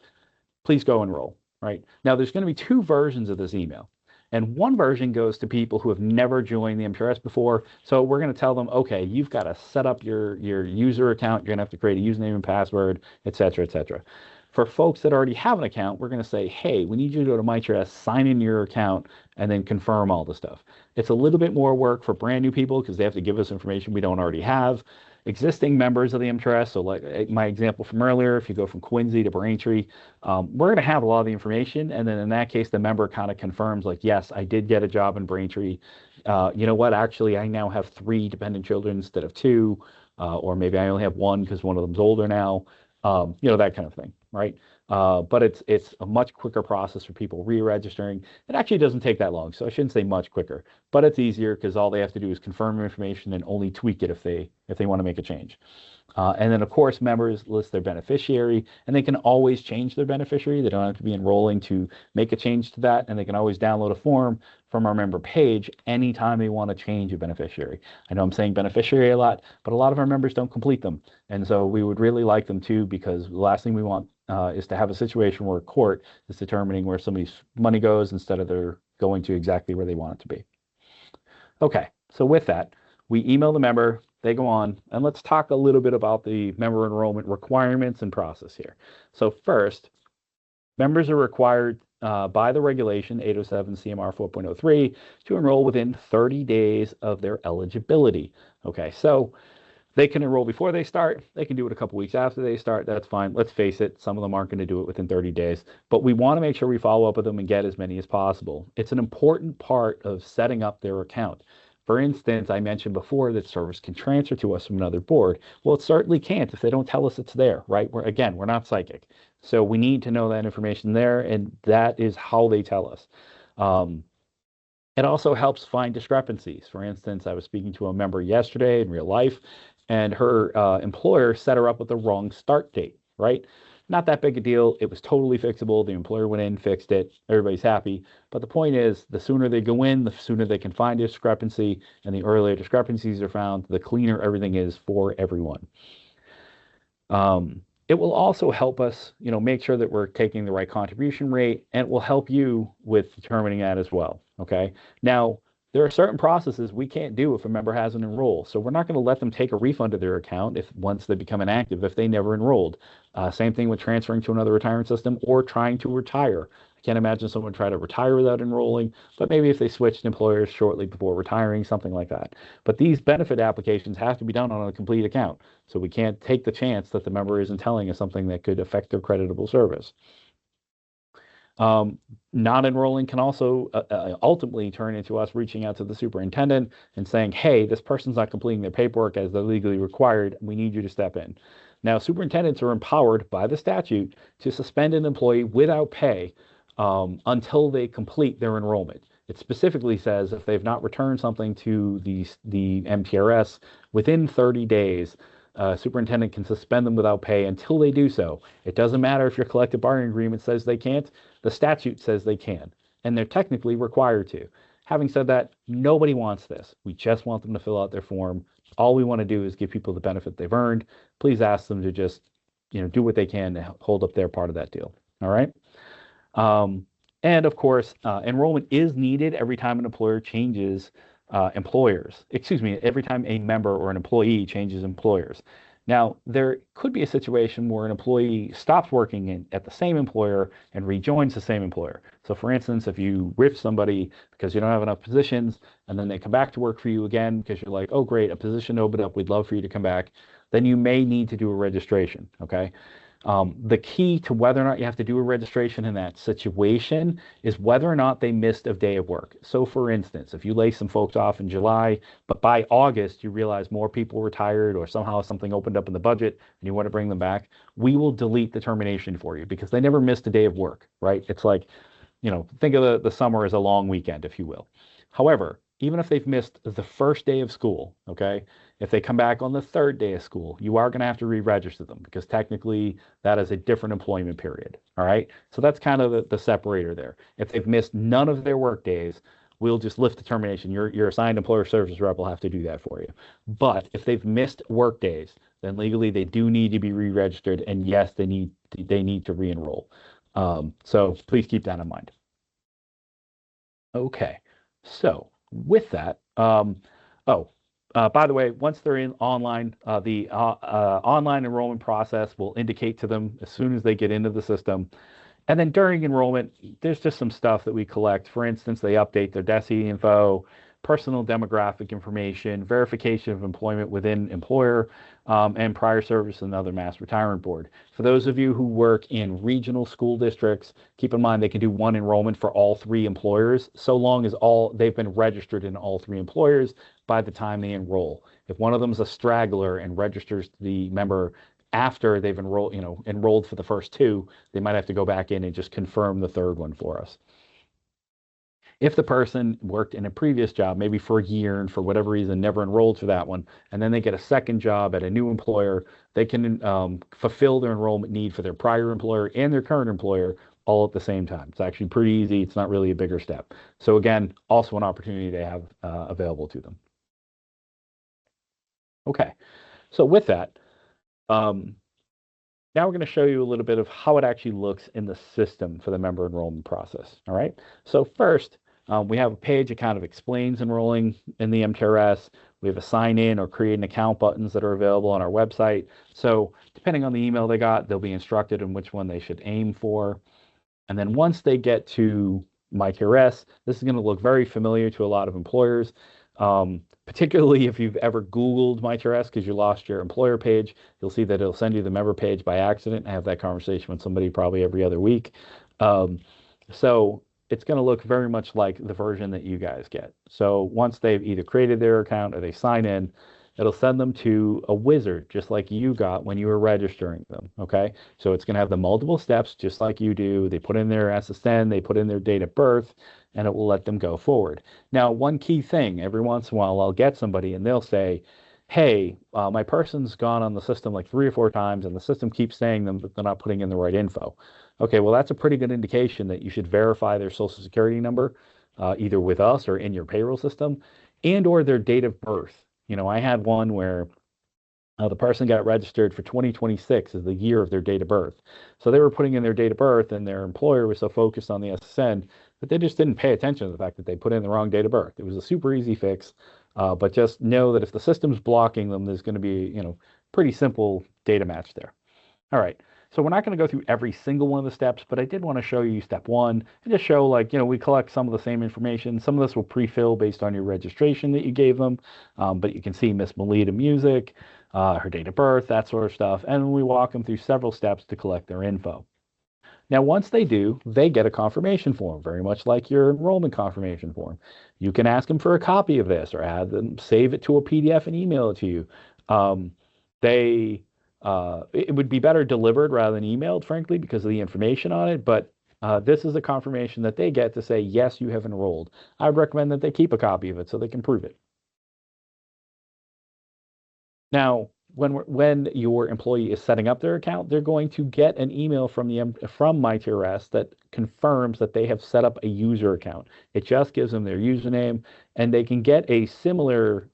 Speaker 1: Please go enroll. Right now, there's going to be two versions of this email. And one version goes to people who have never joined the MTRS before. So we're going to tell them, okay, you've got to set up your user account. You're going to have to create a username and password, et cetera, et cetera. For folks that already have an account, we're going to say, hey, we need you to go to MyTRS, sign in your account, and then confirm all the stuff. It's a little bit more work for brand new people because they have to give us information we don't already have. Existing members of the MTRS, so like my example from earlier, if you go from Quincy to Braintree, we're going to have a lot of the information. And then in that case, the member kind of confirms like, yes, I did get a job in Braintree. You know what? Actually, I now have 3 dependent children instead of 2, or maybe I only have 1 because one of them's older now. You know, that kind of thing, right? But it's a much quicker process for people re-registering. It actually doesn't take that long, so I shouldn't say much quicker, but it's easier because all they have to do is confirm information and only tweak it if they want to make a change. And then, of course, members list their beneficiary, and they can always change their beneficiary. They don't have to be enrolling to make a change to that, and they can always download a form from our member page anytime they want to change a beneficiary. I know I'm saying beneficiary a lot, but a lot of our members don't complete them. And so we would really like them to, because the last thing we want is to have a situation where a court is determining where somebody's money goes instead of their going to exactly where they want it to be. Okay, so with that, we email the member, they go on, and let's talk a little bit about the member enrollment requirements and process here. So first, members are required by the regulation 807 CMR 4.03 to enroll within 30 days of their eligibility. Okay, so they can enroll before they start. They can do it a couple weeks after they start. That's fine. Let's face it, some of them aren't going to do it within 30 days, but we want to make sure we follow up with them and get as many as possible. It's an important part of setting up their account. For instance, I mentioned before that service can transfer to us from another board. Well, it certainly can't if they don't tell us it's there, right? We're not psychic. So we need to know that information there, and that is how they tell us. It also helps find discrepancies. For instance, I was speaking to a member yesterday in real life, and her employer set her up with the wrong start date, right? Not that big a deal. It was totally fixable. The employer went in, fixed it. Everybody's happy. But the point is, the sooner they go in, the sooner they can find a discrepancy, and the earlier discrepancies are found, the cleaner everything is for everyone. It will also help us, make sure that we're taking the right contribution rate, and it will help you with determining that as well. Okay. Now, there are certain processes we can't do if a member hasn't enrolled. So we're not going to let them take a refund of their account once they become inactive if they never enrolled. Same thing with transferring to another retirement system or trying to retire. I can't imagine someone try to retire without enrolling, but maybe if they switched employers shortly before retiring, something like that. But these benefit applications have to be done on a complete account. So we can't take the chance that the member isn't telling us something that could affect their creditable service. Um, Not enrolling can also ultimately turn into us reaching out to the superintendent and saying, hey, this person's not completing their paperwork as they're legally required. We need you to step in. Now, superintendents are empowered by the statute to suspend an employee without pay until they complete their enrollment. It specifically says if they've not returned something to the MTRS within 30 days, superintendent can suspend them without pay until they do so. It doesn't matter if your collective bargaining agreement says they can't, the statute says they can, and they're technically required to. Having said that, nobody wants this. We just want them to fill out their form. All we want to do is give people the benefit they've earned. Please ask them to just, do what they can to hold up their part of that deal. All right. Um, and of course, enrollment is needed every time an employer changes employers. Excuse me, every time a member or an employee changes employers. Now, there could be a situation where an employee stops working at the same employer and rejoins the same employer. So, for instance, if you riff somebody because you don't have enough positions, and then they come back to work for you again because you're like, oh, great, a position opened up, we'd love for you to come back, then you may need to do a registration. Okay. The key to whether or not you have to do a registration in that situation is whether or not they missed a day of work. So, for instance, if you lay some folks off in July, but by August you realize more people retired or somehow something opened up in the budget and you want to bring them back, we will delete the termination for you because they never missed a day of work, right? It's like, think of the summer as a long weekend, if you will. However, even if they've missed the first day of school, okay, if they come back on the third day of school, you are going to have to re-register them because technically that is a different employment period. All right. So that's kind of the separator there. If they've missed none of their work days, we'll just lift the termination. Your assigned employer services rep will have to do that for you. But if they've missed work days, then legally they do need to be re-registered. And yes, they need to re-enroll. So please keep that in mind. Okay. So with that, by the way, once they're in online, the online enrollment process will indicate to them as soon as they get into the system. And then during enrollment, there's just some stuff that we collect. For instance, they update their DESI info, personal demographic information, verification of employment within employer, and prior service and other mass retirement board. For those of you who work in regional school districts, keep in mind they can do one enrollment for all three employers, so long as they've been registered in all three employers by the time they enroll. If one of them is a straggler and registers the member after they've enrolled for the first two, they might have to go back in and just confirm the third one for us. If the person worked in a previous job, maybe for a year and for whatever reason never enrolled for that one, and then they get a second job at a new employer, they can fulfill their enrollment need for their prior employer and their current employer all at the same time. It's actually pretty easy. It's not really a bigger step. So again, also an opportunity they have available to them. Okay, so with that, now we're going to show you a little bit of how it actually looks in the system for the member enrollment process. All right. So first, we have a page that kind of explains enrolling in the MTRS. We have a sign in or create an account buttons that are available on our website. So depending on the email they got, they'll be instructed in which one they should aim for. And then once they get to MTRS, this is going to look very familiar to a lot of employers. Particularly if you've ever Googled MTRS because you lost your employer page, you'll see that it'll send you the member page by accident. I have that conversation with somebody probably every other week. So it's going to look very much like the version that you guys get. So once they've either created their account or they sign in, it'll send them to a wizard, just like you got when you were registering them. Okay. So it's going to have the multiple steps, just like you do. They put in their SSN, they put in their date of birth, and it will let them go forward. Now, one key thing, every once in a while, I'll get somebody and they'll say, hey, my person's gone on the system like 3 or 4 times and the system keeps saying them that they're not putting in the right info. Okay, well, that's a pretty good indication that you should verify their social security number, either with us or in your payroll system, and or their date of birth. I had one where the person got registered for 2026 as the year of their date of birth. So they were putting in their date of birth and their employer was so focused on the SSN that they just didn't pay attention to the fact that they put in the wrong date of birth. It was a super easy fix, but just know that if the system's blocking them, there's going to be, pretty simple data match there. All right. So we're not going to go through every single one of the steps, but I did want to show you step 1 and just show we collect some of the same information. Some of this will pre-fill based on your registration that you gave them, but you can see Miss Melita Music, her date of birth, that sort of stuff. And we walk them through several steps to collect their info. Now, once they do, they get a confirmation form, very much like your enrollment confirmation form. You can ask them for a copy of this or have them save it to a PDF and email it to you. Um, they it would be better delivered rather than emailed, frankly, because of the information on it. But this is a confirmation that they get to say, yes, you have enrolled. I would recommend that they keep a copy of it so they can prove it. Now, when your employee is setting up their account, they're going to get an email from from MyTRS that confirms that they have set up a user account. It just gives them their username, and they can get a similar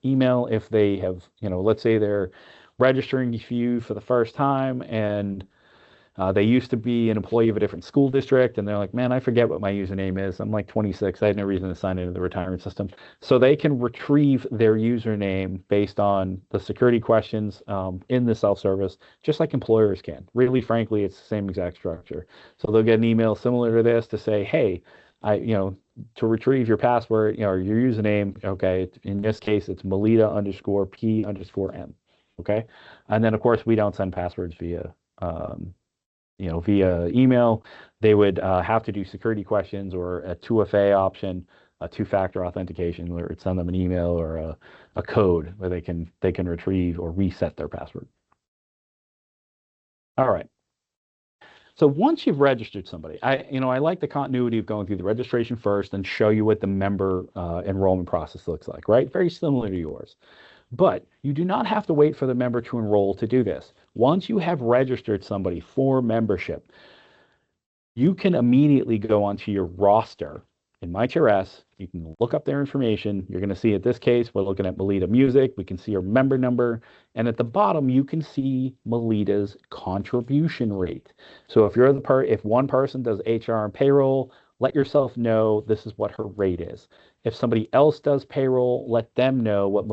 Speaker 1: email if they have, let's say they're registering you for the first time and they used to be an employee of a different school district, and they're like, man, I forget what my username is. I'm like 26. I had no reason to sign into the retirement system. So they can retrieve their username based on the security questions in the self-service, just like employers can. Really, frankly, it's the same exact structure. So they'll get an email similar to this to say, hey, to retrieve your password, or your username, okay, in this case, it's Melita_P_M, okay? And then, of course, we don't send passwords via email. They would have to do security questions or a 2FA option, a two-factor authentication, where it send them an email or a code where they can retrieve or reset their password. All right. So once you've registered somebody, I like the continuity of going through the registration first and show you what the member enrollment process looks like, right? Very similar to yours. But you do not have to wait for the member to enroll to do this. Once you have registered somebody for membership, you can immediately go onto your roster in MyTRS. You can look up their information. You're going to see, in this case, we're looking at Melita Music. We can see her member number. And at the bottom, you can see Melita's contribution rate. So if one person does HR and payroll, let yourself know this is what her rate is. If somebody else does payroll, let them know what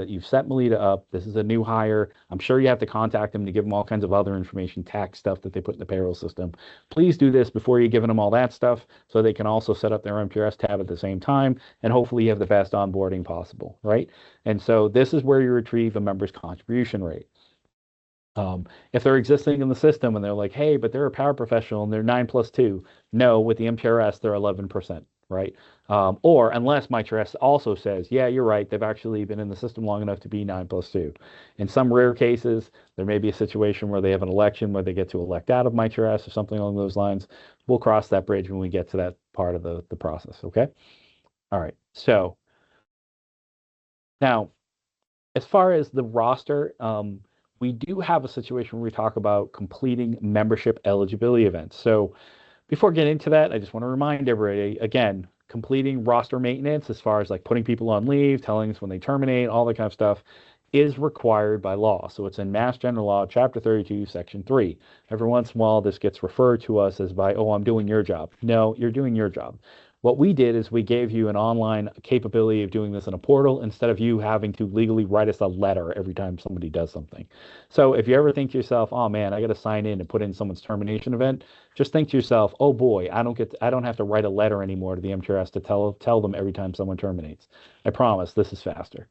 Speaker 1: you've set Melita up. This is a new hire. I'm sure you have to contact them to give them all kinds of other information, tax stuff that they put in the payroll system. Please do this before you're giving them all that stuff so they can also set up their MTRS tab at the same time, and hopefully you have the best onboarding possible, right? And so this is where you retrieve a member's contribution rate. If they're existing in the system and they're like, hey, but they're a power professional and they're 9+2, no, with the MTRS, they're 11%, right? Or unless MyTRS also says, yeah, you're right, they've actually been in the system long enough to be 9+2. In some rare cases, there may be a situation where they have an election where they get to elect out of MyTRS or something along those lines. We'll cross that bridge when we get to that part of the process, okay? All right, so now, as far as the roster, we do have a situation where we talk about completing membership eligibility events. So before getting into that, I just want to remind everybody, again, completing roster maintenance as far as like putting people on leave, telling us when they terminate, all that kind of stuff is required by law. So it's in Mass General Law, Chapter 32, Section 3. Every once in a while, this gets referred to us as oh, I'm doing your job. No, you're doing your job. What we did is we gave you an online capability of doing this in a portal instead of you having to legally write us a letter every time somebody does something. So if you ever think to yourself, oh man, I got to sign in and put in someone's termination event, just think to yourself, oh boy, I don't have to write a letter anymore to the MTRS to tell them every time someone terminates. I promise this is faster.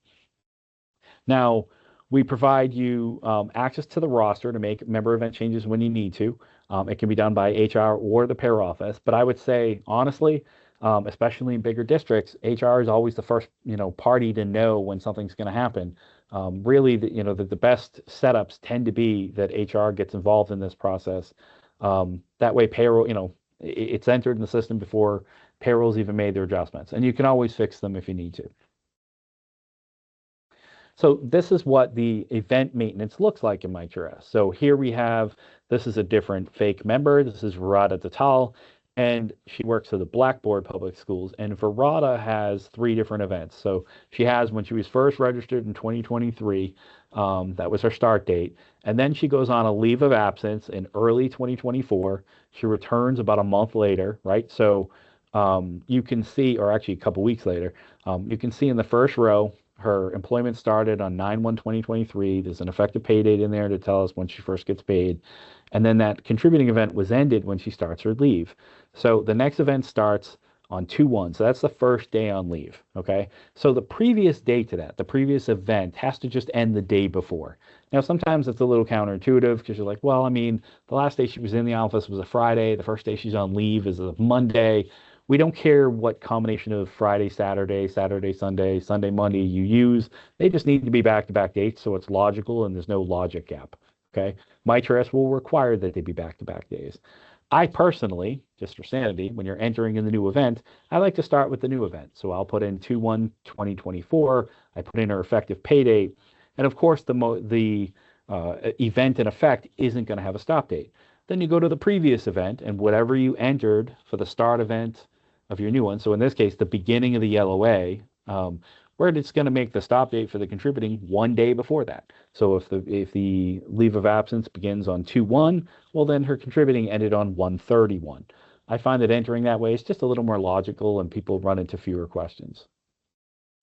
Speaker 1: Now, we provide you access to the roster to make member event changes when you need to. It can be done by HR or the pair office, but I would say, honestly, especially in bigger districts, HR is always the first, party to know when something's going to happen. Really, the best setups tend to be that HR gets involved in this process. That way, payroll, it's entered in the system before payroll's even made their adjustments, and you can always fix them if you need to. So this is what the event maintenance looks like in MyTRS. So here we have, this is a different fake member. This is Verada Tatal, and she works at the Blackboard Public Schools. And Verada has 3 different events. So she has, when she was first registered in 2023, that was her start date. And then she goes on a leave of absence in early 2024. She returns about a month later, right? So you can see, or actually a couple weeks later, you can see in the first row, her employment started on 9/1/2023. There's an effective pay date in there to tell us when she first gets paid. And then that contributing event was ended when she starts her leave. So the next event starts on 2/1. So that's the first day on leave. Okay. So the previous day to that, the previous event has to just end the day before. Now, sometimes it's a little counterintuitive because you're like, well, I mean, the last day she was in the office was a Friday. The first day she's on leave is a Monday. We don't care what combination of Friday, Saturday, Saturday, Sunday, Sunday, Monday you use. They just need to be back-to-back dates so it's logical and there's no logic gap. Okay. MTRS will require that they be back-to-back days. I personally, just for sanity, when you're entering in the new event, I like to start with the new event. So I'll put in 2/1/2024. I put in her effective pay date. And of course, the event in effect isn't going to have a stop date. Then you go to the previous event and whatever you entered for the start event of your new one. So in this case, the beginning of the LOA, where it's going to make the stop date for the contributing one day before that. So if the leave of absence begins on 2/1, well then her contributing ended on 1/31. I find that entering that way is just a little more logical and people run into fewer questions.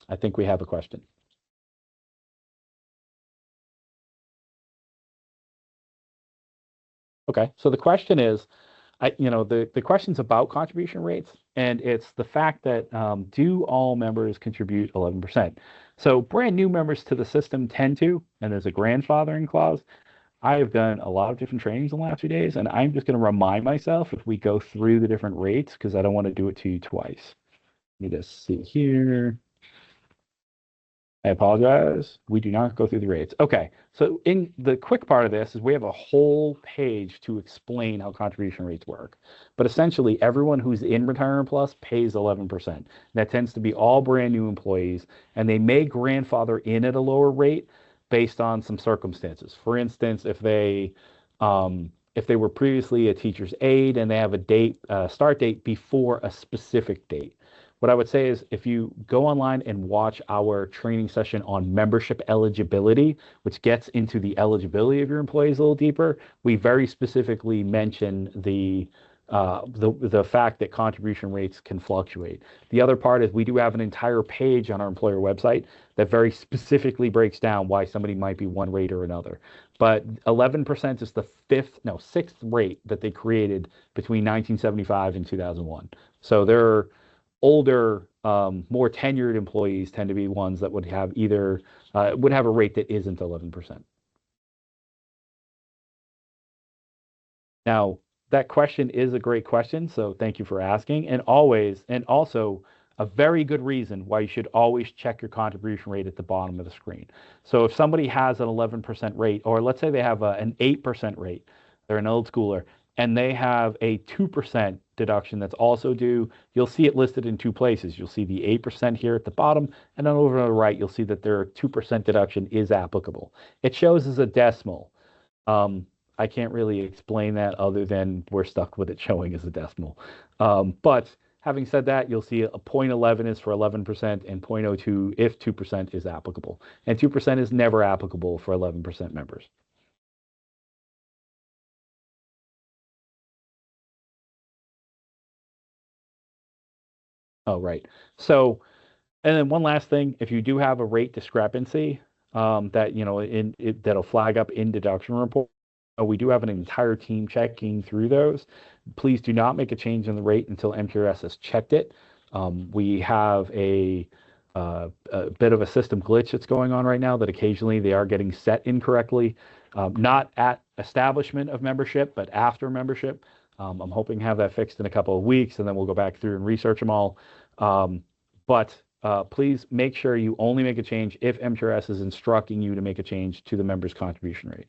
Speaker 1: I think we have a question. Okay, so the question is, the question's about contribution rates, and it's the fact that do all members contribute 11%? So brand new members to the system tend to, and there's a grandfathering clause. I have done a lot of different trainings in the last few days, and I'm just going to remind myself if we go through the different rates because I don't want to do it to you twice. Let me just see here. I apologize. We do not go through the rates. Okay, so in the quick part of this is we have a whole page to explain how contribution rates work. But essentially, everyone who's in Retirement Plus pays 11%. That tends to be all brand new employees, and they may grandfather in at a lower rate based on some circumstances. For instance, if they were previously a teacher's aide and they have a start date before a specific date. What I would say is if you go online and watch our training session on membership eligibility, which gets into the eligibility of your employees a little deeper, we very specifically mention the fact that contribution rates can fluctuate. The other part is we do have an entire page on our employer website that very specifically breaks down why somebody might be one rate or another. But 11% is the sixth rate that they created between 1975 and 2001. So they're older, more tenured employees tend to be ones that would have a rate that isn't 11%. Now, that question is a great question, so thank you for asking. And also a very good reason why you should always check your contribution rate at the bottom of the screen. So if somebody has an 11% rate, or let's say they have an 8% rate, they're an old schooler, and they have a 2% deduction that's also due, you'll see it listed in two places. You'll see the 8% here at the bottom, and then over on the right, you'll see that their 2% deduction is applicable. It shows as a decimal. I can't really explain that other than we're stuck with it showing as a decimal. But having said that, you'll see a 0.11 is for 11% and 0.02 if 2% is applicable. And 2% is never applicable for 11% members. Oh, right. So, and then one last thing, if you do have a rate discrepancy, that'll flag up in deduction report. We do have an entire team checking through those. Please do not make a change in the rate until MTRS has checked it. We have a bit of a system glitch that's going on right now that occasionally they are getting set incorrectly, not at establishment of membership, but after membership. I'm hoping to have that fixed in a couple of weeks, and then we'll go back through and research them all. But please make sure you only make a change if MTRS is instructing you to make a change to the member's contribution rate.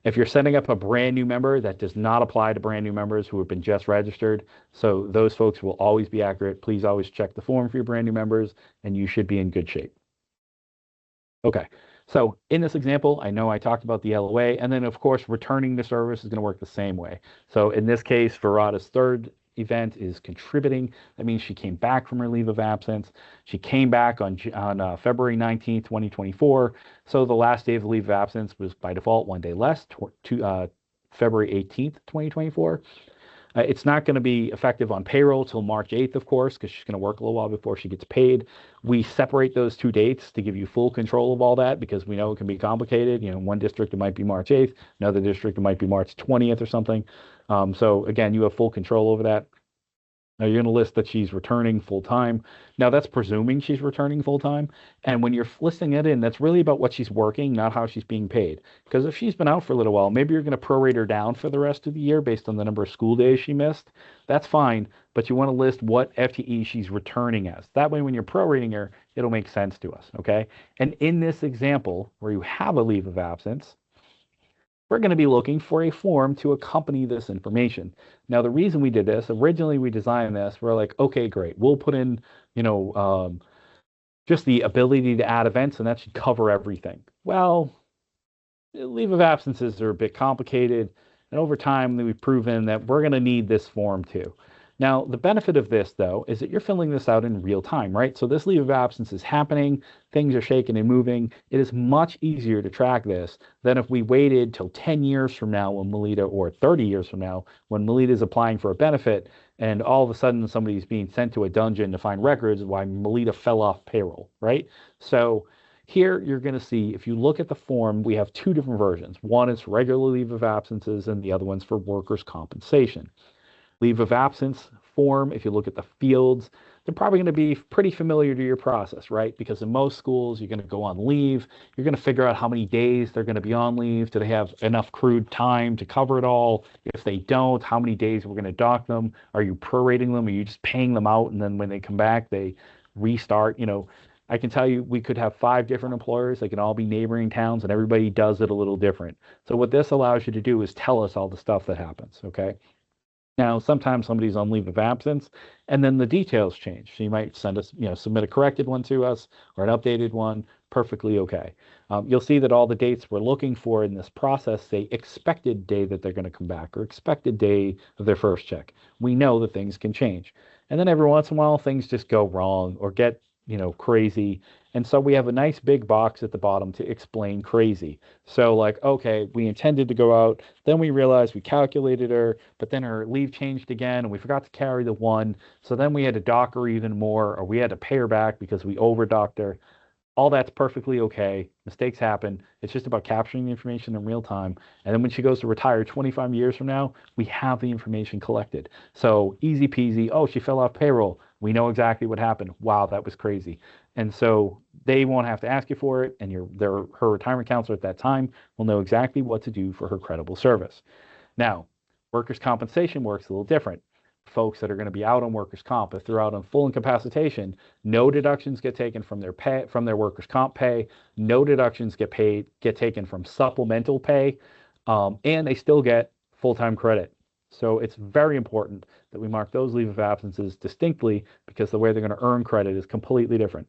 Speaker 1: If you're setting up a brand new member, that does not apply to brand new members who have been just registered. So those folks will always be accurate. Please always check the form for your brand new members, and you should be in good shape. Okay, so in this example, I know I talked about the LOA, and then of course, returning the service is going to work the same way. So in this case, Verada's third event is contributing. That means she came back from her leave of absence. She came back on February 19th, 2024. So the last day of the leave of absence was by default one day less, to February 18th, 2024. It's not going to be effective on payroll till March 8th, of course, because she's going to work a little while before she gets paid. We separate those two dates to give you full control of all that because we know it can be complicated. In one district, it might be March 8th. Another district, it might be March 20th or something. So again, you have full control over that. Now you're going to list that she's returning full time. Now that's presuming she's returning full time. And when you're listing it in, that's really about what she's working, not how she's being paid. Because if she's been out for a little while, maybe you're going to prorate her down for the rest of the year based on the number of school days she missed. That's fine, but you want to list what FTE she's returning as. That way, when you're prorating her, it'll make sense to us, okay? And in this example, where you have a leave of absence, we're going to be looking for a form to accompany this information. Now, the reason we did this, originally we designed this, we're like, okay, great. We'll put in, just the ability to add events, and that should cover everything. Well, leave of absences are a bit complicated, and over time we've proven that we're going to need this form too. Now, the benefit of this, though, is that you're filling this out in real time, right? So this leave of absence is happening, things are shaking and moving. It is much easier to track this than if we waited till 10 years from now when Melita, or 30 years from now, when Melita is applying for a benefit, and all of a sudden somebody's being sent to a dungeon to find records why Melita fell off payroll, right? So here you're going to see, if you look at the form, we have two different versions. One is regular leave of absences, and the other one's for workers' compensation. Leave of absence form, if you look at the fields, they're probably going to be pretty familiar to your process, right? Because in most schools, you're going to go on leave. You're going to figure out how many days they're going to be on leave. Do they have enough accrued time to cover it all? If they don't, how many days we're going to dock them? Are you prorating them? Are you just paying them out, and then when they come back, they restart? I can tell you we could have 5 different employers. They can all be neighboring towns, and everybody does it a little different. So what this allows you to do is tell us all the stuff that happens, okay? Now, sometimes somebody's on leave of absence, and then the details change. So you might send us, submit a corrected one to us or an updated one. Perfectly okay. You'll see that all the dates we're looking for in this process say expected day that they're going to come back or expected day of their first check. We know that things can change. And then every once in a while, things just go wrong or get, crazy. And so we have a nice big box at the bottom to explain crazy. So like, okay, we intended to go out, then we realized we calculated her, but then her leave changed again, and we forgot to carry the one. So then we had to dock her even more, or we had to pay her back because we overdocked her. All that's perfectly okay. Mistakes happen. It's just about capturing the information in real time. And then when she goes to retire 25 years from now, we have the information collected. So easy peasy. Oh, she fell off payroll. We know exactly what happened. Wow, that was crazy. And so they won't have to ask you for it, and her retirement counselor at that time will know exactly what to do for her credible service. Now, workers' compensation works a little different. Folks that are going to be out on workers' comp, if they're out on full incapacitation, no deductions get taken from their pay, from their workers' comp pay. No deductions get taken from supplemental pay, and they still get full-time credit. So it's very important that we mark those leave of absences distinctly, because the way they're going to earn credit is completely different.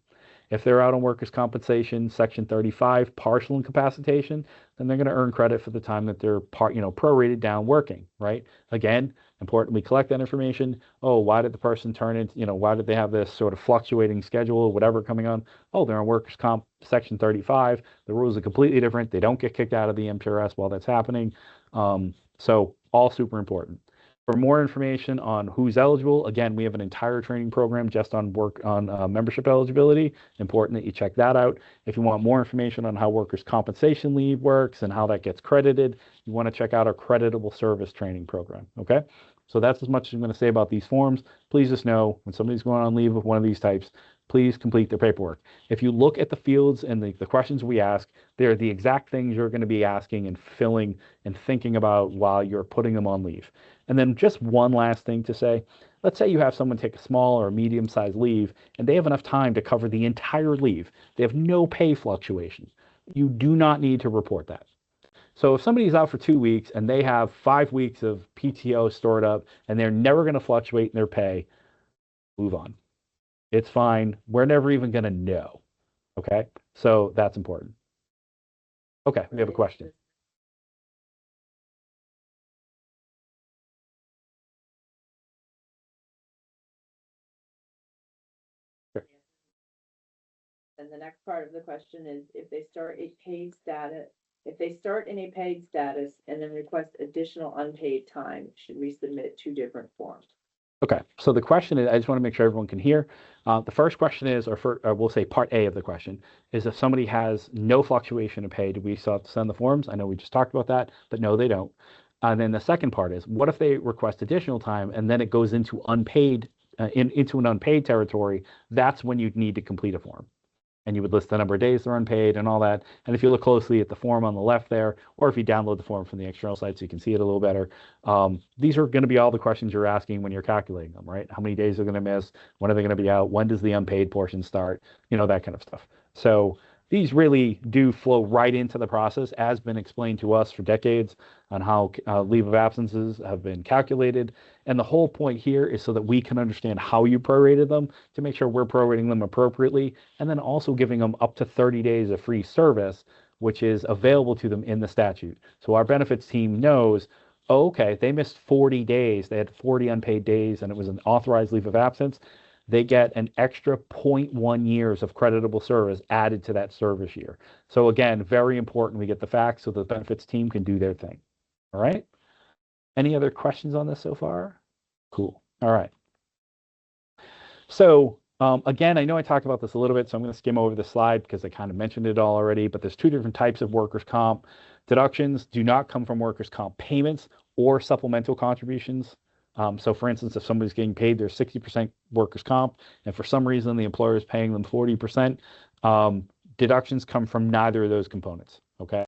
Speaker 1: If they're out on workers' compensation, Section 35, partial incapacitation, then they're going to earn credit for the time that they're prorated down working, right? Again, important we collect that information. Oh, why did the person turn in, why did they have this sort of fluctuating schedule, whatever coming on? Oh, they're on workers' comp Section 35. The rules are completely different. They don't get kicked out of the MTRS while that's happening. So all super important. For more information on who's eligible, again, we have an entire training program just on membership eligibility. Important that you check that out. If you want more information on how workers' compensation leave works and how that gets credited, you want to check out our creditable service training program, okay? So that's as much as I'm going to say about these forms. Please just know when somebody's going on leave of one of these types, please complete their paperwork. If you look at the fields and the questions we ask, they're the exact things you're going to be asking and filling and thinking about while you're putting them on leave. And then just one last thing to say. Let's say you have someone take a small or medium-sized leave, and they have enough time to cover the entire leave. They have no pay fluctuation. You do not need to report that. So if somebody's out for 2 weeks and they have 5 weeks of PTO stored up and they're never going to fluctuate in their pay, move on. It's fine. We're never even going to know. Okay? So that's important. Okay, we have a question. Sure.
Speaker 2: And the next part of the question is, if they start in a paid status and then request additional unpaid time, should we submit 2 different forms?
Speaker 1: Okay, so the question is, I just want to make sure everyone can hear. The first question is, or we'll say part A of the question, is if somebody has no fluctuation in pay, do we still have to send the forms? I know we just talked about that, but no, they don't. And then the second part is, what if they request additional time and then it goes into unpaid into an unpaid territory, that's when you'd need to complete a form. And you would list the number of days they're unpaid and all that. And if you look closely at the form on the left there, or if you download the form from the external site so you can see it a little better, these are going to be all the questions you're asking when you're calculating them, right? How many days are going to miss? When are they going to be out? When does the unpaid portion start? That kind of stuff. So these really do flow right into the process, as been explained to us for decades on how leave of absences have been calculated. And the whole point here is so that we can understand how you prorated them to make sure we're prorating them appropriately, and then also giving them up to 30 days of free service, which is available to them in the statute. So our benefits team knows, oh, okay, they missed 40 days. They had 40 unpaid days, and it was an authorized leave of absence. They get an extra 0.1 years of creditable service added to that service year. So again, very important we get the facts so the benefits team can do their thing. All right. Any other questions on this so far? Cool. All right. So again, I know I talked about this a little bit, so I'm going to skim over the slide because I kind of mentioned it all already, but there's two different types of workers' comp. Deductions do not come from workers' comp payments or supplemental contributions. So for instance, if somebody's getting paid their 60% workers' comp, and for some reason the employer is paying them 40%, deductions come from neither of those components, okay?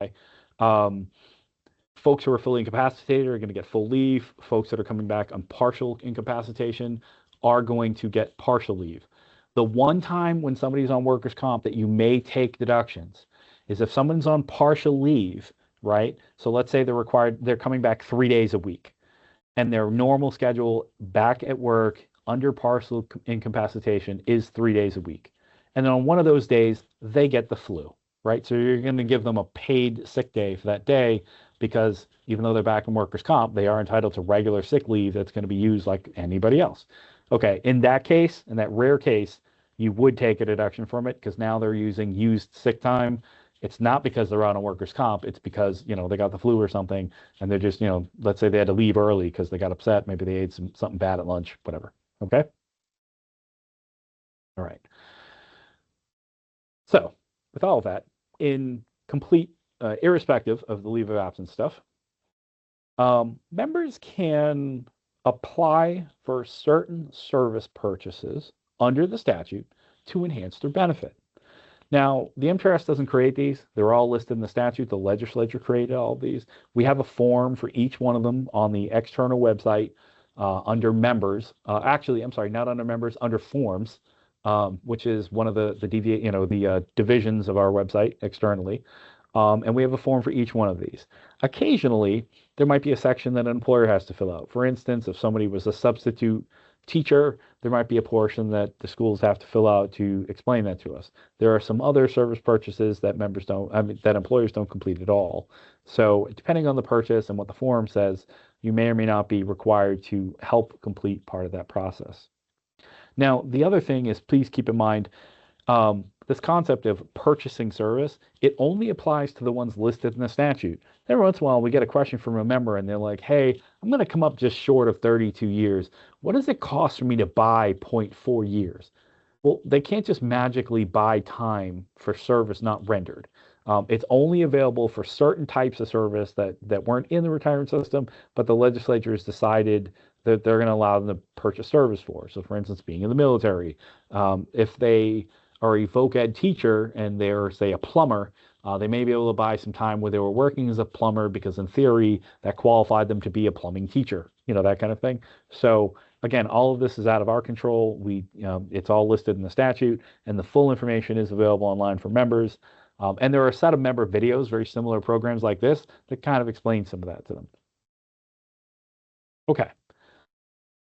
Speaker 1: Folks who are fully incapacitated are going to get full leave. Folks that are coming back on partial incapacitation are going to get partial leave. The one time when somebody's on workers' comp that you may take deductions is if someone's on partial leave, right? So let's say they're coming back 3 days a week, and their normal schedule back at work under partial incapacitation is 3 days a week. And then on one of those days, they get the flu, right? So you're going to give them a paid sick day for that day, because even though they're back in workers' comp, they are entitled to regular sick leave that's going to be used like anybody else. Okay, in that case, in that rare case, you would take a deduction from it because now they're using used sick time. It's not because they're on a workers' comp. It's because, they got the flu or something, and they're just, let's say they had to leave early because they got upset. Maybe they ate something bad at lunch, whatever. Okay? All right. So with all of that, in complete, irrespective of the leave of absence stuff, members can apply for certain service purchases under the statute to enhance their benefit. Now, the MTRS doesn't create these. They're all listed in the statute. The legislature created all of these. We have a form for each one of them on the external website under members. Actually, I'm sorry, not under members, under forms, which is one of the divisions of our website externally. And we have a form for each one of these. Occasionally, there might be a section that an employer has to fill out. For instance, if somebody was a substitute teacher, there might be a portion that the schools have to fill out to explain that to us. There are some other service purchases that that employers don't complete at all. So depending on the purchase and what the form says, you may or may not be required to help complete part of that process. Now, the other thing is, please keep in mind, this concept of purchasing service, it only applies to the ones listed in the statute. Every once in a while, we get a question from a member and they're like, hey, I'm going to come up just short of 32 years. What does it cost for me to buy 0.4 years? Well, they can't just magically buy time for service not rendered. It's only available for certain types of service that weren't in the retirement system, but the legislature has decided that they're going to allow them to purchase service for. So for instance, being in the military, if they are a voc ed teacher and they're, say, a plumber, they may be able to buy some time where they were working as a plumber because in theory that qualified them to be a plumbing teacher, that kind of thing. So again, all of this is out of our control. It's all listed in the statute, and the full information is available online for members. And there are a set of member videos, very similar programs like this, that kind of explain some of that to them. Okay.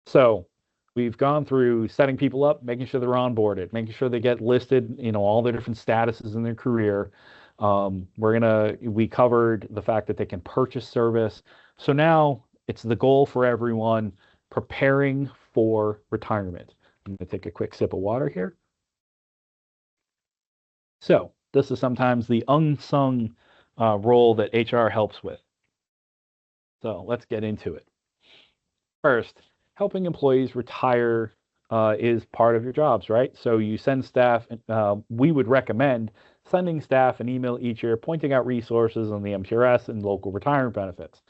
Speaker 1: So we've gone through setting people up, making sure they're onboarded, making sure they get listed, all their different statuses in their career. We covered the fact that they can purchase service. So now it's the goal for everyone preparing for retirement. I'm going to take a quick sip of water here. So this is sometimes the unsung role that HR helps with. So let's get into it. First, helping employees retire is part of your jobs, right? So you send staff, we would recommend sending staff an email each year pointing out resources on the MTRS and local retirement benefits.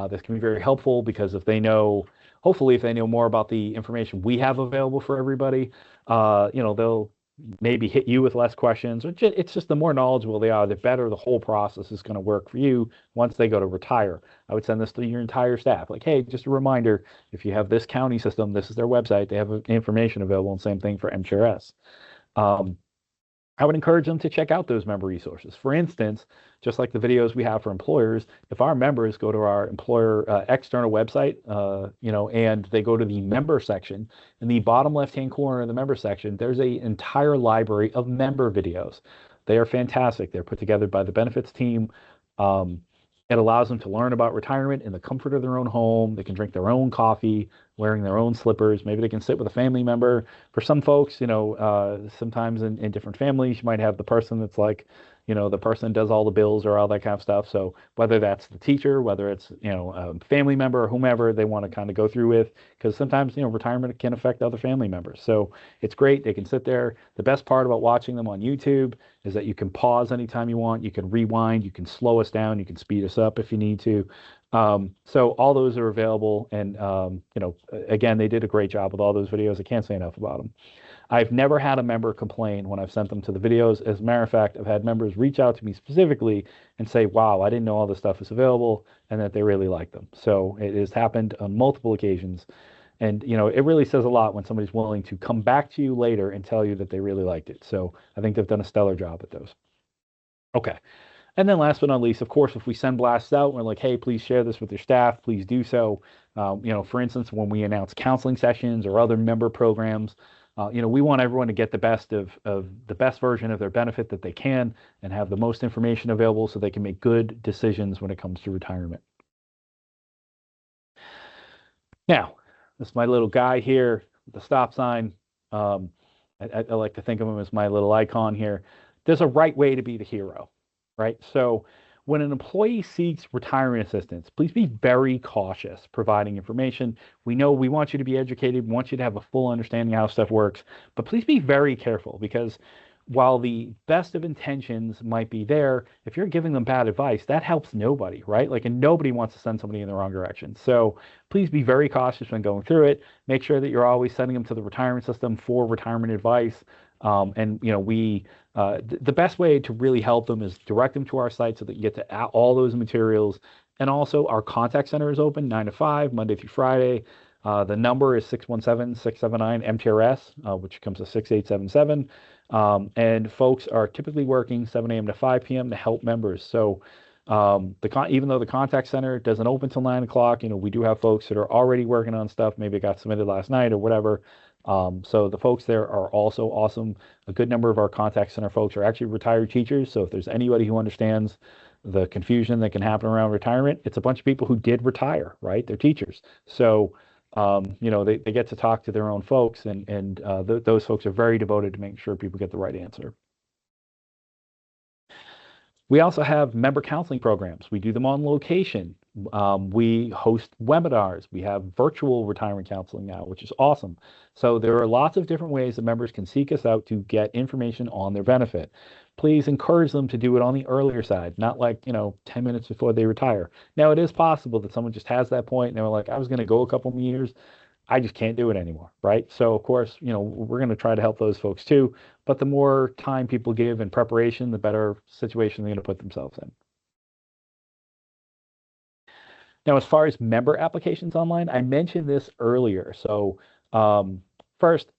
Speaker 1: This can be very helpful because if they know, hopefully, if they know more about the information we have available for everybody, they'll maybe hit you with less questions. Or it's just the more knowledgeable they are, the better the whole process is going to work for you once they go to retire. I would send this to your entire staff. Like, hey, just a reminder, if you have this county system, this is their website. They have information available, and same thing for MTRS. I would encourage them to check out those member resources. For instance, just like the videos we have for employers, if our members go to our employer external website, and they go to the member section, in the bottom left-hand corner of the member section, there's an entire library of member videos. They are fantastic. They're put together by the benefits team. It allows them to learn about retirement in the comfort of their own home. They can drink their own coffee, wearing their own slippers. Maybe they can sit with a family member. For some folks, sometimes in different families, you might have the person that's like, the person does all the bills or all that kind of stuff. So whether that's the teacher, whether it's, a family member or whomever they want to kind of go through with, because sometimes, retirement can affect other family members. So it's great. They can sit there. The best part about watching them on YouTube is that you can pause anytime you want. You can rewind. You can slow us down. You can speed us up if you need to. So all those are available. And, again, they did a great job with all those videos. I can't say enough about them. I've never had a member complain when I've sent them to the videos. As a matter of fact, I've had members reach out to me specifically and say, wow, I didn't know all this stuff was available, and that they really like them. So it has happened on multiple occasions. And, it really says a lot when somebody's willing to come back to you later and tell you that they really liked it. So I think they've done a stellar job at those. Okay. And then last but not least, of course, if we send blasts out, we're like, hey, please share this with your staff. Please do so. For instance, when we announce counseling sessions or other member programs, we want everyone to get the best of the best version of their benefit that they can and have the most information available so they can make good decisions when it comes to retirement. Now, this is my little guy here with the stop sign. I like to think of him as my little icon here. There's a right way to be the hero, right? So when an employee seeks retirement assistance, please be very cautious providing information. We know we want you to be educated, we want you to have a full understanding of how stuff works, but please be very careful because while the best of intentions might be there, if you're giving them bad advice, that helps nobody, right? And nobody wants to send somebody in the wrong direction. So please be very cautious when going through it. Make sure that you're always sending them to the retirement system for retirement advice. The best way to really help them is direct them to our site so that you get to all those materials. And also our contact center is open 9 to 5, Monday through Friday. The number is 617-679-MTRS, which comes to 6877. And folks are typically working 7 a.m. to 5 p.m. to help members. So even though the contact center doesn't open till 9 o'clock, we do have folks that are already working on stuff. Maybe it got submitted last night or whatever. So the folks there are also awesome. A good number of our contact center folks are actually retired teachers. So if there's anybody who understands the confusion that can happen around retirement, it's a bunch of people who did retire, right? They're teachers. So they get to talk to their own folks, and those folks are very devoted to making sure people get the right answer. We also have member counseling programs. We do them on location. We host webinars. We have virtual retirement counseling now, which is awesome. So there are lots of different ways that members can seek us out to get information on their benefit. Please encourage them to do it on the earlier side, not 10 minutes before they retire. Now, it is possible that someone just has that point and they're like, I was going to go a couple of years. I just can't do it anymore, right? So of course, we're going to try to help those folks too, but the more time people give in preparation, the better situation they're going to put themselves in. Now, as far as member applications online, I mentioned this earlier. So first,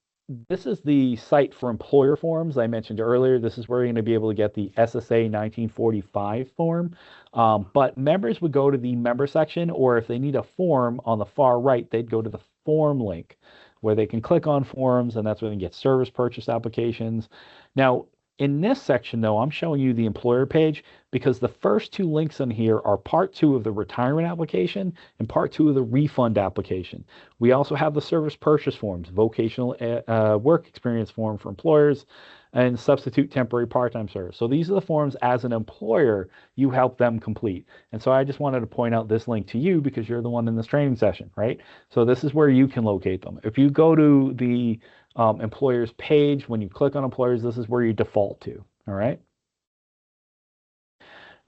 Speaker 1: this is the site for employer forms I mentioned earlier. This is where you're going to be able to get the SSA 1945 form. But members would go to the member section, or if they need a form on the far right, they'd go to the form link where they can click on forms, and that's where they can get service purchase applications. Now, in this section, though, I'm showing you the employer page because the first two links in here are part 2 of the retirement application and part 2 of the refund application. We also have the service purchase forms, vocational work experience form for employers, and substitute temporary part-time service. So these are the forms as an employer you help them complete. And so I just wanted to point out this link to you because you're the one in this training session, right? So this is where you can locate them. If you go to the employers page, when you click on employers, this is where you default to, all right?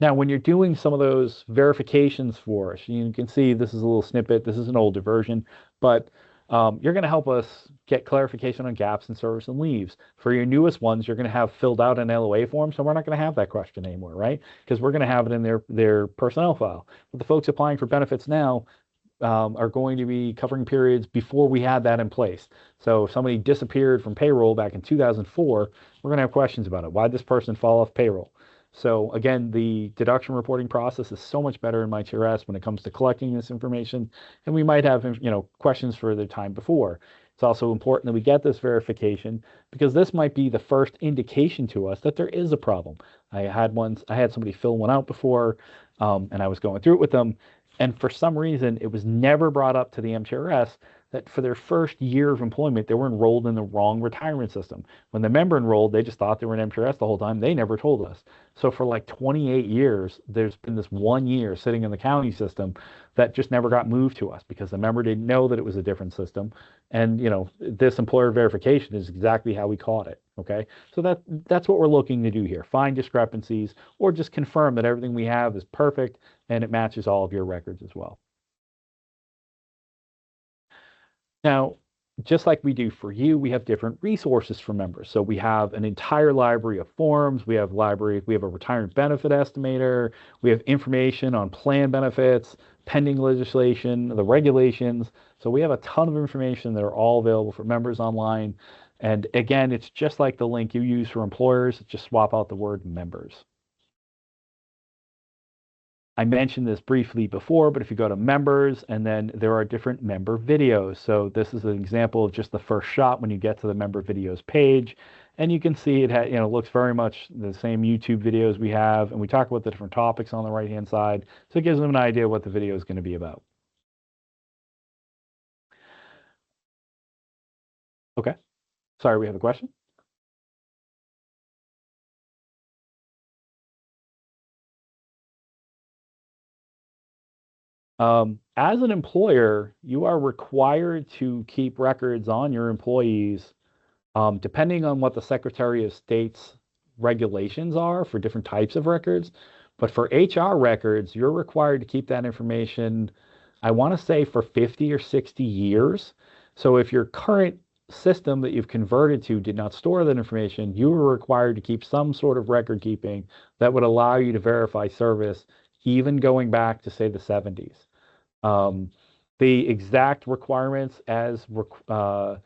Speaker 1: Now, when you're doing some of those verifications for us, you can see this is a little snippet. This is an older version, but you're going to help us get clarification on gaps in service and leaves. For your newest ones, you're going to have filled out an LOA form, so we're not going to have that question anymore, right? Because we're going to have it in their personnel file. But the folks applying for benefits now, are going to be covering periods before we had that in place. So if somebody disappeared from payroll back in 2004, we're going to have questions about it. Why did this person fall off payroll? So again, the deduction reporting process is so much better in MTRS when it comes to collecting this information, and we might have, questions for the time before. It's also important that we get this verification because this might be the first indication to us that there is a problem. I had somebody fill one out before, and I was going through it with them, and for some reason, it was never brought up to the MTRS that for their first year of employment, they were enrolled in the wrong retirement system. When the member enrolled, they just thought they were in MTRS the whole time. They never told us. So for like 28 years, there's been this 1 year sitting in the county system that just never got moved to us because the member didn't know that it was a different system. And this employer verification is exactly how we caught it. Okay, so that's what we're looking to do here. Find discrepancies or just confirm that everything we have is perfect and it matches all of your records as well. Now, just like we do for you, we have different resources for members. So we have an entire library of forms. We have a retirement benefit estimator. We have information on plan benefits, pending legislation, the regulations. So we have a ton of information that are all available for members online. And again, it's just like the link you use for employers, just swap out the word members. I mentioned this briefly before, but if you go to members and then there are different member videos. So this is an example of just the first shot when you get to the member videos page. And you can see it looks very much the same YouTube videos we have. And we talk about the different topics on the right-hand side. So it gives them an idea what the video is going to be about. Okay. Sorry, we have a question? As an employer, you are required to keep records on your employees, depending on what the Secretary of State's regulations are for different types of records. But for HR records, you're required to keep that information, I want to say, for 50 or 60 years. So if your current system that you've converted to did not store that information, you were required to keep some sort of record keeping that would allow you to verify service, even going back to, say, the 70s. Um, the exact requirements the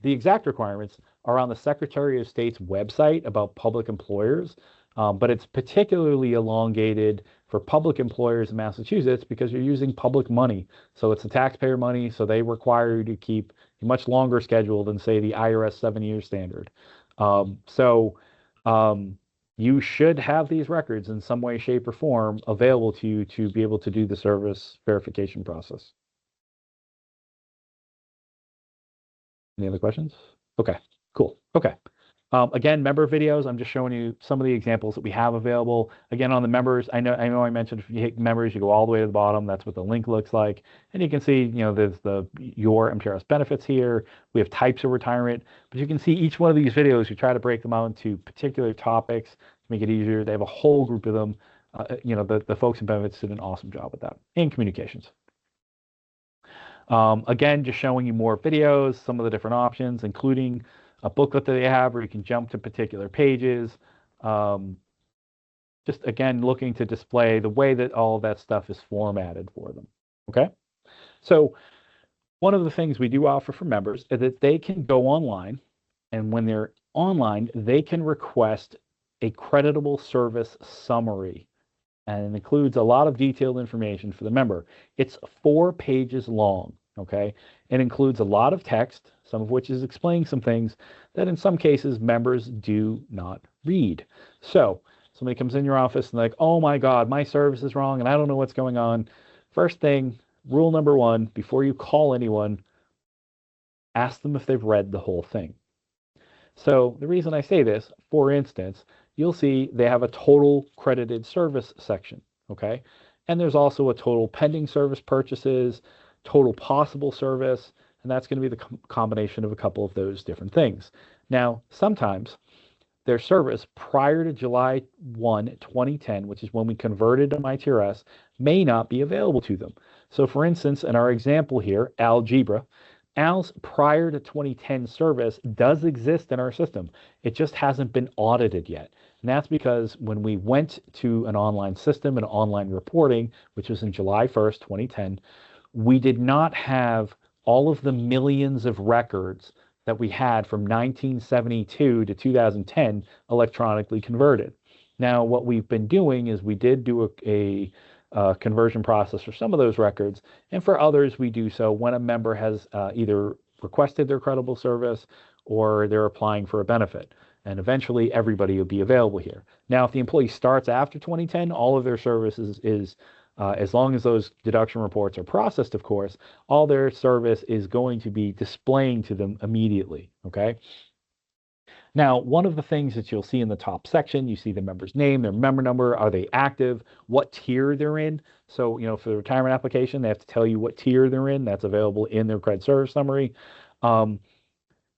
Speaker 1: exact requirements are on the Secretary of State's website about public employers, but it's particularly elongated for public employers in Massachusetts because you're using public money. So it's the taxpayer money, so they require you to keep a much longer schedule than, say, the IRS 7-year standard. So you should have these records in some way, shape, or form available to you to be able to do the service verification process. Any other questions? Okay, cool. Okay. Again, member videos, I'm just showing you some of the examples that we have available. Again, on the members, I know I mentioned if you hit members, you go all the way to the bottom. That's what the link looks like. And you can see, there's your MTRS benefits here. We have types of retirement, but you can see each one of these videos, you try to break them out into particular topics to make it easier. They have a whole group of them. The folks in benefits did an awesome job with that, and communications. Again, just showing you more videos, some of the different options, including a booklet that they have where you can jump to particular pages. Just again, looking to display the way that all of that stuff is formatted for them. Okay. So one of the things we do offer for members is that they can go online, and when they're online, they can request a creditable service summary, and it includes a lot of detailed information for the member. It's 4 pages long. Okay. It includes a lot of text, some of which is explaining some things that in some cases members do not read. So somebody comes in your office and like, oh my God, my service is wrong and I don't know what's going on. First thing, rule number 1, before you call anyone, ask them if they've read the whole thing. So the reason I say this, for instance, you'll see they have a total credited service section. Okay. And there's also a total pending service purchases, total possible service, and that's going to be the combination of a couple of those different things. Now, sometimes their service prior to July 1, 2010, which is when we converted to MTRS, may not be available to them. So for instance, in our example here, algebra, Al's prior to 2010 service does exist in our system. It just hasn't been audited yet. And that's because when we went to an online system and online reporting, which was in July 1st, 2010, we did not have all of the millions of records that we had from 1972 to 2010 electronically converted. Now, what we've been doing is we did do a conversion process for some of those records, and for others, we do so when a member has either requested their credible service or they're applying for a benefit. And eventually, everybody will be available here. Now, if the employee starts after 2010, all of their services is as long as those deduction reports are processed, of course, all their service is going to be displaying to them immediately, okay? Now, one of the things that you'll see in the top section, you see the member's name, their member number, are they active, what tier they're in. So, for the retirement application, they have to tell you what tier they're in. That's available in their credit service summary.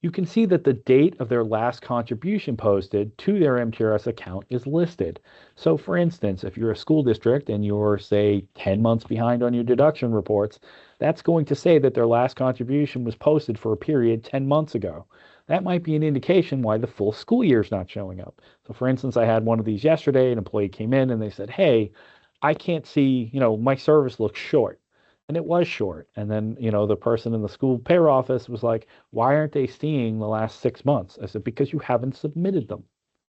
Speaker 1: You can see that the date of their last contribution posted to their MTRS account is listed. So for instance, if you're a school district and you're, say, 10 months behind on your deduction reports, that's going to say that their last contribution was posted for a period 10 months ago. That might be an indication why the full school year is not showing up. So for instance, I had one of these yesterday. An employee came in and they said, hey, I can't see, my service looks short. And it was short. And then, the person in the school payroll office was like, why aren't they seeing the last 6 months? I said, because you haven't submitted them.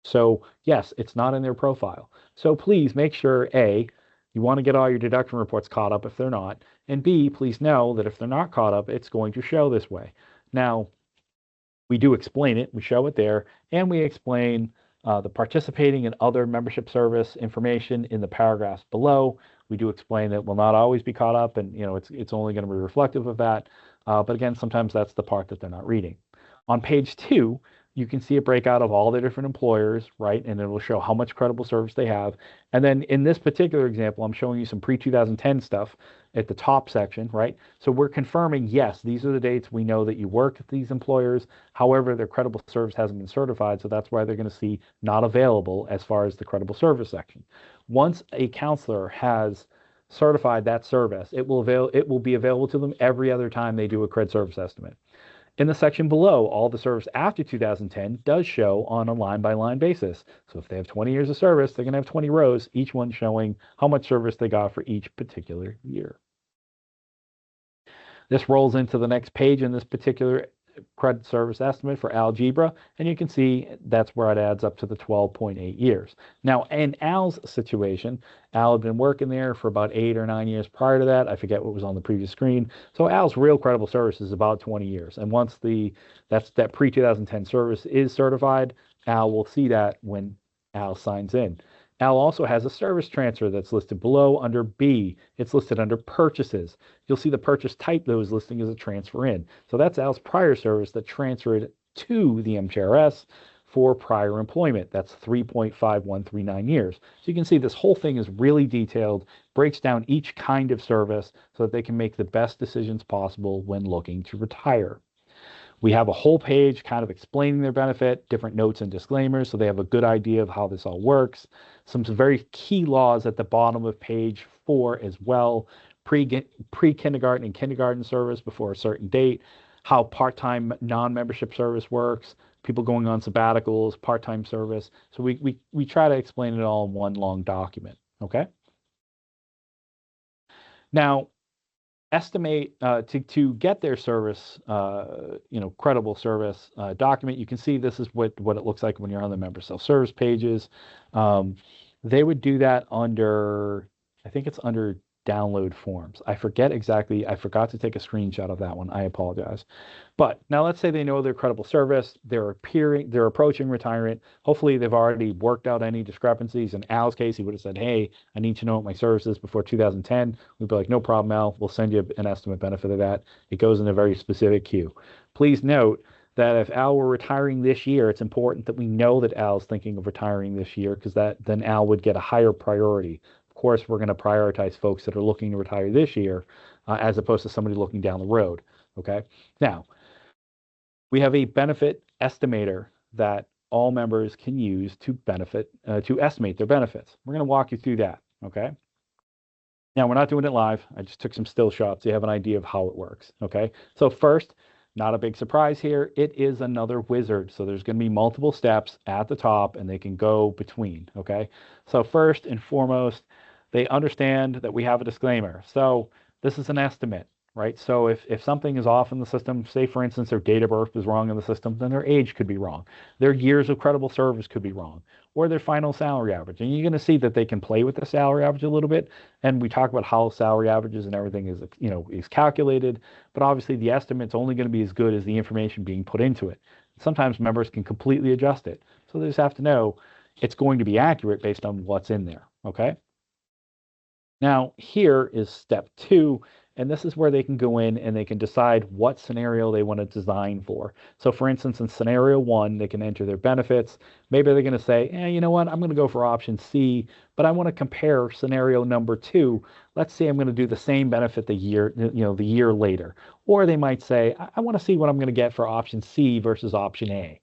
Speaker 1: So yes, it's not in their profile. So please make sure, A, you want to get all your deduction reports caught up if they're not. And B, please know that if they're not caught up, it's going to show this way. Now, we do explain it, we show it there, and we explain the participating and other membership service information in the paragraphs below. We do explain that will not always be caught up, and it's only going to be reflective of that. But again, sometimes that's the part that they're not reading. On page 2, you can see a breakout of all the different employers, right? And it will show how much credible service they have. And then in this particular example, I'm showing you some pre-2010 stuff at the top section, right? So we're confirming, yes, these are the dates we know that you worked at these employers. However, their credible service hasn't been certified, so that's why they're going to see not available as far as the credible service section. Once a counselor has certified that service, it will be available to them every other time they do a cred service estimate. In the section below, all the service after 2010 does show on a line-by-line basis. So if they have 20 years of service, they're going to have 20 rows, each one showing how much service they got for each particular year. This rolls into the next page in this particular credit service estimate for algebra, and you can see that's where it adds up to the 12.8 years. Now, in Al's situation, Al had been working there for about 8 or 9 years prior to that. I forget what was on the previous screen. So Al's real credible service is about 20 years. And once that pre-2010 service is certified, Al will see that when Al signs in. Al also has a service transfer that's listed below under B. It's listed under purchases. You'll see the purchase type that was listing as a transfer in. So that's Al's prior service that transferred to the MTRS for prior employment. That's 3.5139 years. So you can see this whole thing is really detailed, breaks down each kind of service so that they can make the best decisions possible when looking to retire. We have a whole page kind of explaining their benefit, different notes and disclaimers, so they have a good idea of how this all works. Some very key laws at the bottom of page 4 as well. Pre-kindergarten and kindergarten service before a certain date, how part-time non-membership service works, people going on sabbaticals, part-time service. So we try to explain it all in one long document, okay? Now, estimate to get their service, credible service document. You can see this is what it looks like when you're on the member self-service pages. They would do that under, I think it's under download forms. I forget exactly. I forgot to take a screenshot of that one. I apologize. But now let's say they know their credible service. They're approaching retirement. Hopefully they've already worked out any discrepancies. In Al's case, he would have said, hey, I need to know what my service is before 2010. We'd be like, no problem, Al. We'll send you an estimate benefit of that. It goes in a very specific queue. Please note that if Al were retiring this year, it's important that we know that Al's thinking of retiring this year, because then Al would get a higher priority. Of course, we're going to prioritize folks that are looking to retire this year as opposed to somebody looking down the road. Okay. Now, we have a benefit estimator that all members can use to estimate their benefits. We're going to walk you through that, okay? Now, we're not doing it live. I just took some still shots so you have an idea of how it works, okay? So first, not a big surprise here, it is another wizard. So there's going to be multiple steps at the top and they can go between, okay? So first and foremost, they understand that we have a disclaimer. So this is an estimate, right? So if something is off in the system, say for instance their date of birth is wrong in the system, then their age could be wrong. Their years of credible service could be wrong, or their final salary average. And you're going to see that they can play with the salary average a little bit. And we talk about how salary averages and everything is calculated, but obviously the estimate's only going to be as good as the information being put into it. Sometimes members can completely adjust it. So they just have to know it's going to be accurate based on what's in there, okay? Now, here is step 2, and this is where they can go in and they can decide what scenario they want to design for. So for instance, in scenario 1, they can enter their benefits. Maybe they're going to say, you know what, I'm going to go for option C, but I want to compare scenario number 2. Let's say I'm going to do the same benefit the year later. Or they might say, I want to see what I'm going to get for option C versus option A.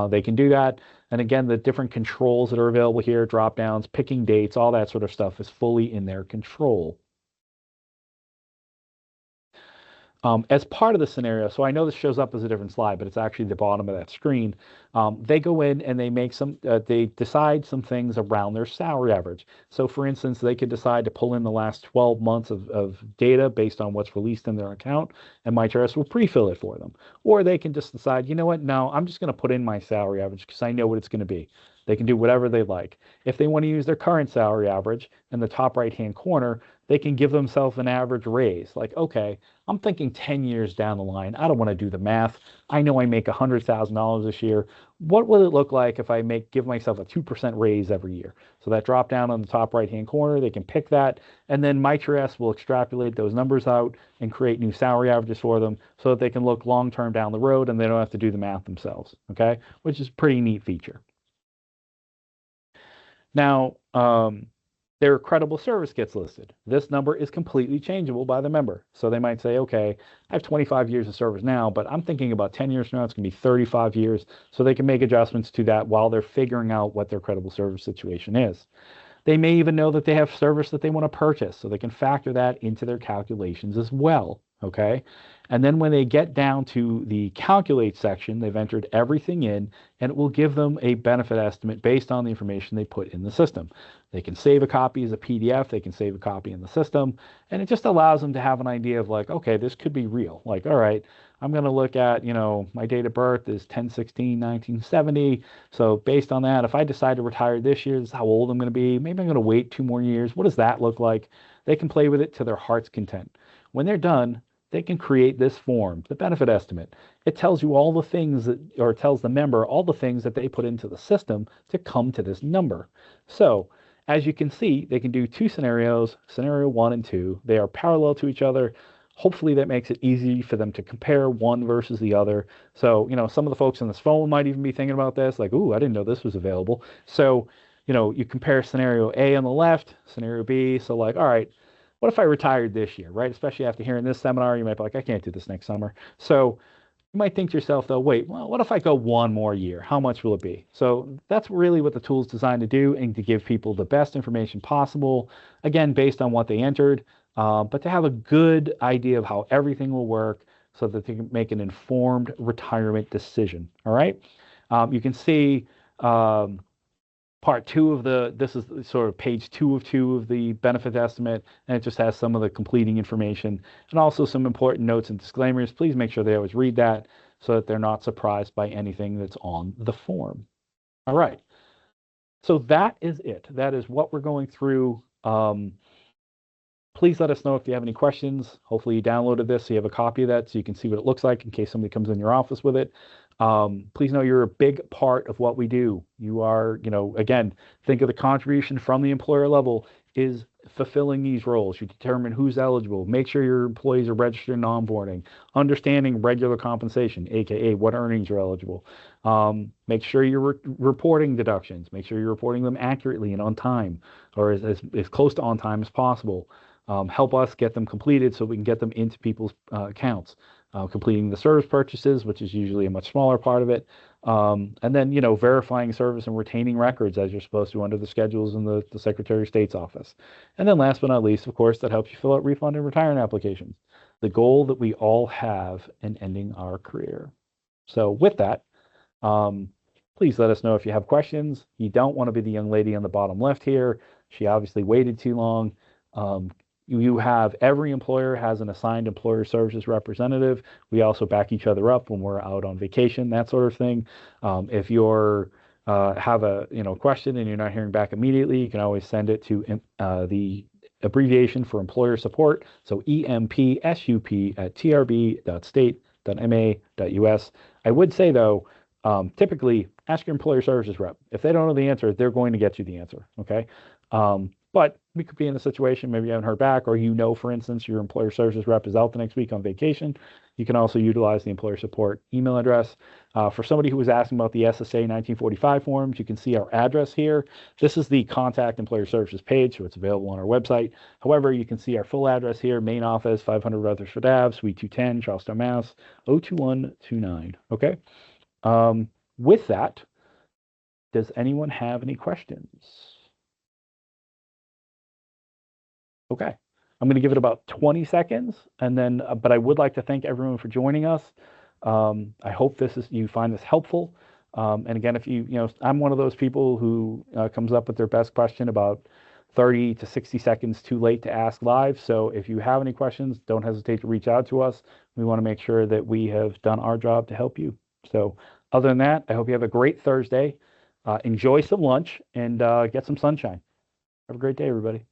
Speaker 1: They can do that. And again, the different controls that are available here, drop downs, picking dates, all that sort of stuff is fully in their control. As part of the scenario, so I know this shows up as a different slide, but it's actually the bottom of that screen. They go in and they decide some things around their salary average. So for instance, they could decide to pull in the last 12 months of data based on what's released in their account, and MTRS will pre-fill it for them. Or they can just decide, you know what, no, I'm just going to put in my salary average because I know what it's going to be. They can do whatever they like. If they want to use their current salary average in the top right-hand corner, they can give themselves an average raise. Like, okay, I'm thinking 10 years down the line. I don't want to do the math. I know I make $100,000 this year. What will it look like if I give myself a 2% raise every year? So that drop down on the top right-hand corner, they can pick that, and then MTRS will extrapolate those numbers out and create new salary averages for them so that they can look long-term down the road and they don't have to do the math themselves, okay? Which is a pretty neat feature. Now, their credible service gets listed. This number is completely changeable by the member. So they might say, okay, I have 25 years of service now, but I'm thinking about 10 years from now, it's going to be 35 years. So they can make adjustments to that while they're figuring out what their credible service situation is. They may even know that they have service that they want to purchase, so they can factor that into their calculations as well, okay? And then when they get down to the calculate section, they've entered everything in, and it will give them a benefit estimate based on the information they put in the system. They can save a copy as a PDF, they can save a copy in the system, and it just allows them to have an idea of like, okay, this could be real. Like, all right, I'm going to look at, my date of birth is 10/16/1970. So based on that, if I decide to retire this year, this is how old I'm going to be. Maybe I'm going to wait 2 more years. What does that look like? They can play with it to their heart's content. When they're done, they can create this form, the benefit estimate. It tells you all the things or tells the member all the things that they put into the system to come to this number. So as you can see, they can do 2 scenarios, scenario 1 and 2. They are parallel to each other. Hopefully that makes it easy for them to compare one versus the other. So, some of the folks on this phone might even be thinking about this, like, ooh, I didn't know this was available. So, you compare scenario A on the left, scenario B. So like, all right, what if I retired this year, right? Especially after hearing this seminar, you might be like, I can't do this next summer. So you might think to yourself, though, wait, well, what if I go 1 more year? How much will it be? So that's really what the tool is designed to do, and to give people the best information possible, again, based on what they entered, but to have a good idea of how everything will work so that they can make an informed retirement decision, all right? You can see part 2 of this is sort of page 2 of 2 of the benefit estimate, and it just has some of the completing information and also some important notes and disclaimers. Please make sure they always read that so that they're not surprised by anything that's on the form. All right. So that is it. That is what we're going through. Please let us know if you have any questions. Hopefully you downloaded this so you have a copy of that so you can see what it looks like in case somebody comes in your office with it. Please know you're a big part of what we do. You are, again, think of the contribution from the employer level is fulfilling these roles. You determine who's eligible, make sure your employees are registered in onboarding, understanding regular compensation, aka what earnings are eligible. Make sure you're reporting deductions, make sure you're reporting them accurately and on time, or as close to on time as possible. Help us get them completed so we can get them into people's accounts. Completing the service purchases, which is usually a much smaller part of it. And then, verifying service and retaining records as you're supposed to under the schedules in the Secretary of State's office. And then last but not least, of course, that helps you fill out refund and retirement applications. The goal that we all have in ending our career. So with that, um, please let us know if you have questions. You don't want to be the young lady on the bottom left here. She obviously waited too long. Um, you have every employer has an assigned employer services representative. We also back each other up when we're out on vacation, that sort of thing. If you're have a question and you're not hearing back immediately, you can always send it to the abbreviation for employer support. So empsup@trb.state.ma.us. I would say though, typically ask your employer services rep. If they don't know the answer, they're going to get you the answer. Okay. But we could be in a situation, maybe you haven't heard back, or for instance, your employer services rep is out the next week on vacation. You can also utilize the employer support email address. For somebody who was asking about the SSA 1945 forms, you can see our address here. This is the contact employer services page, so it's available on our website. However, you can see our full address here, main office, 500 Rutherford Ave, Suite 210, Charlestown, Mass. 02129. Okay. With that, does anyone have any questions? Okay. I'm going to give it about 20 seconds and then, but I would like to thank everyone for joining us. I hope you find this helpful. And again, if I'm one of those people who comes up with their best question about 30 to 60 seconds too late to ask live. So if you have any questions, don't hesitate to reach out to us. We want to make sure that we have done our job to help you. So other than that, I hope you have a great Thursday. Enjoy some lunch and get some sunshine. Have a great day, everybody.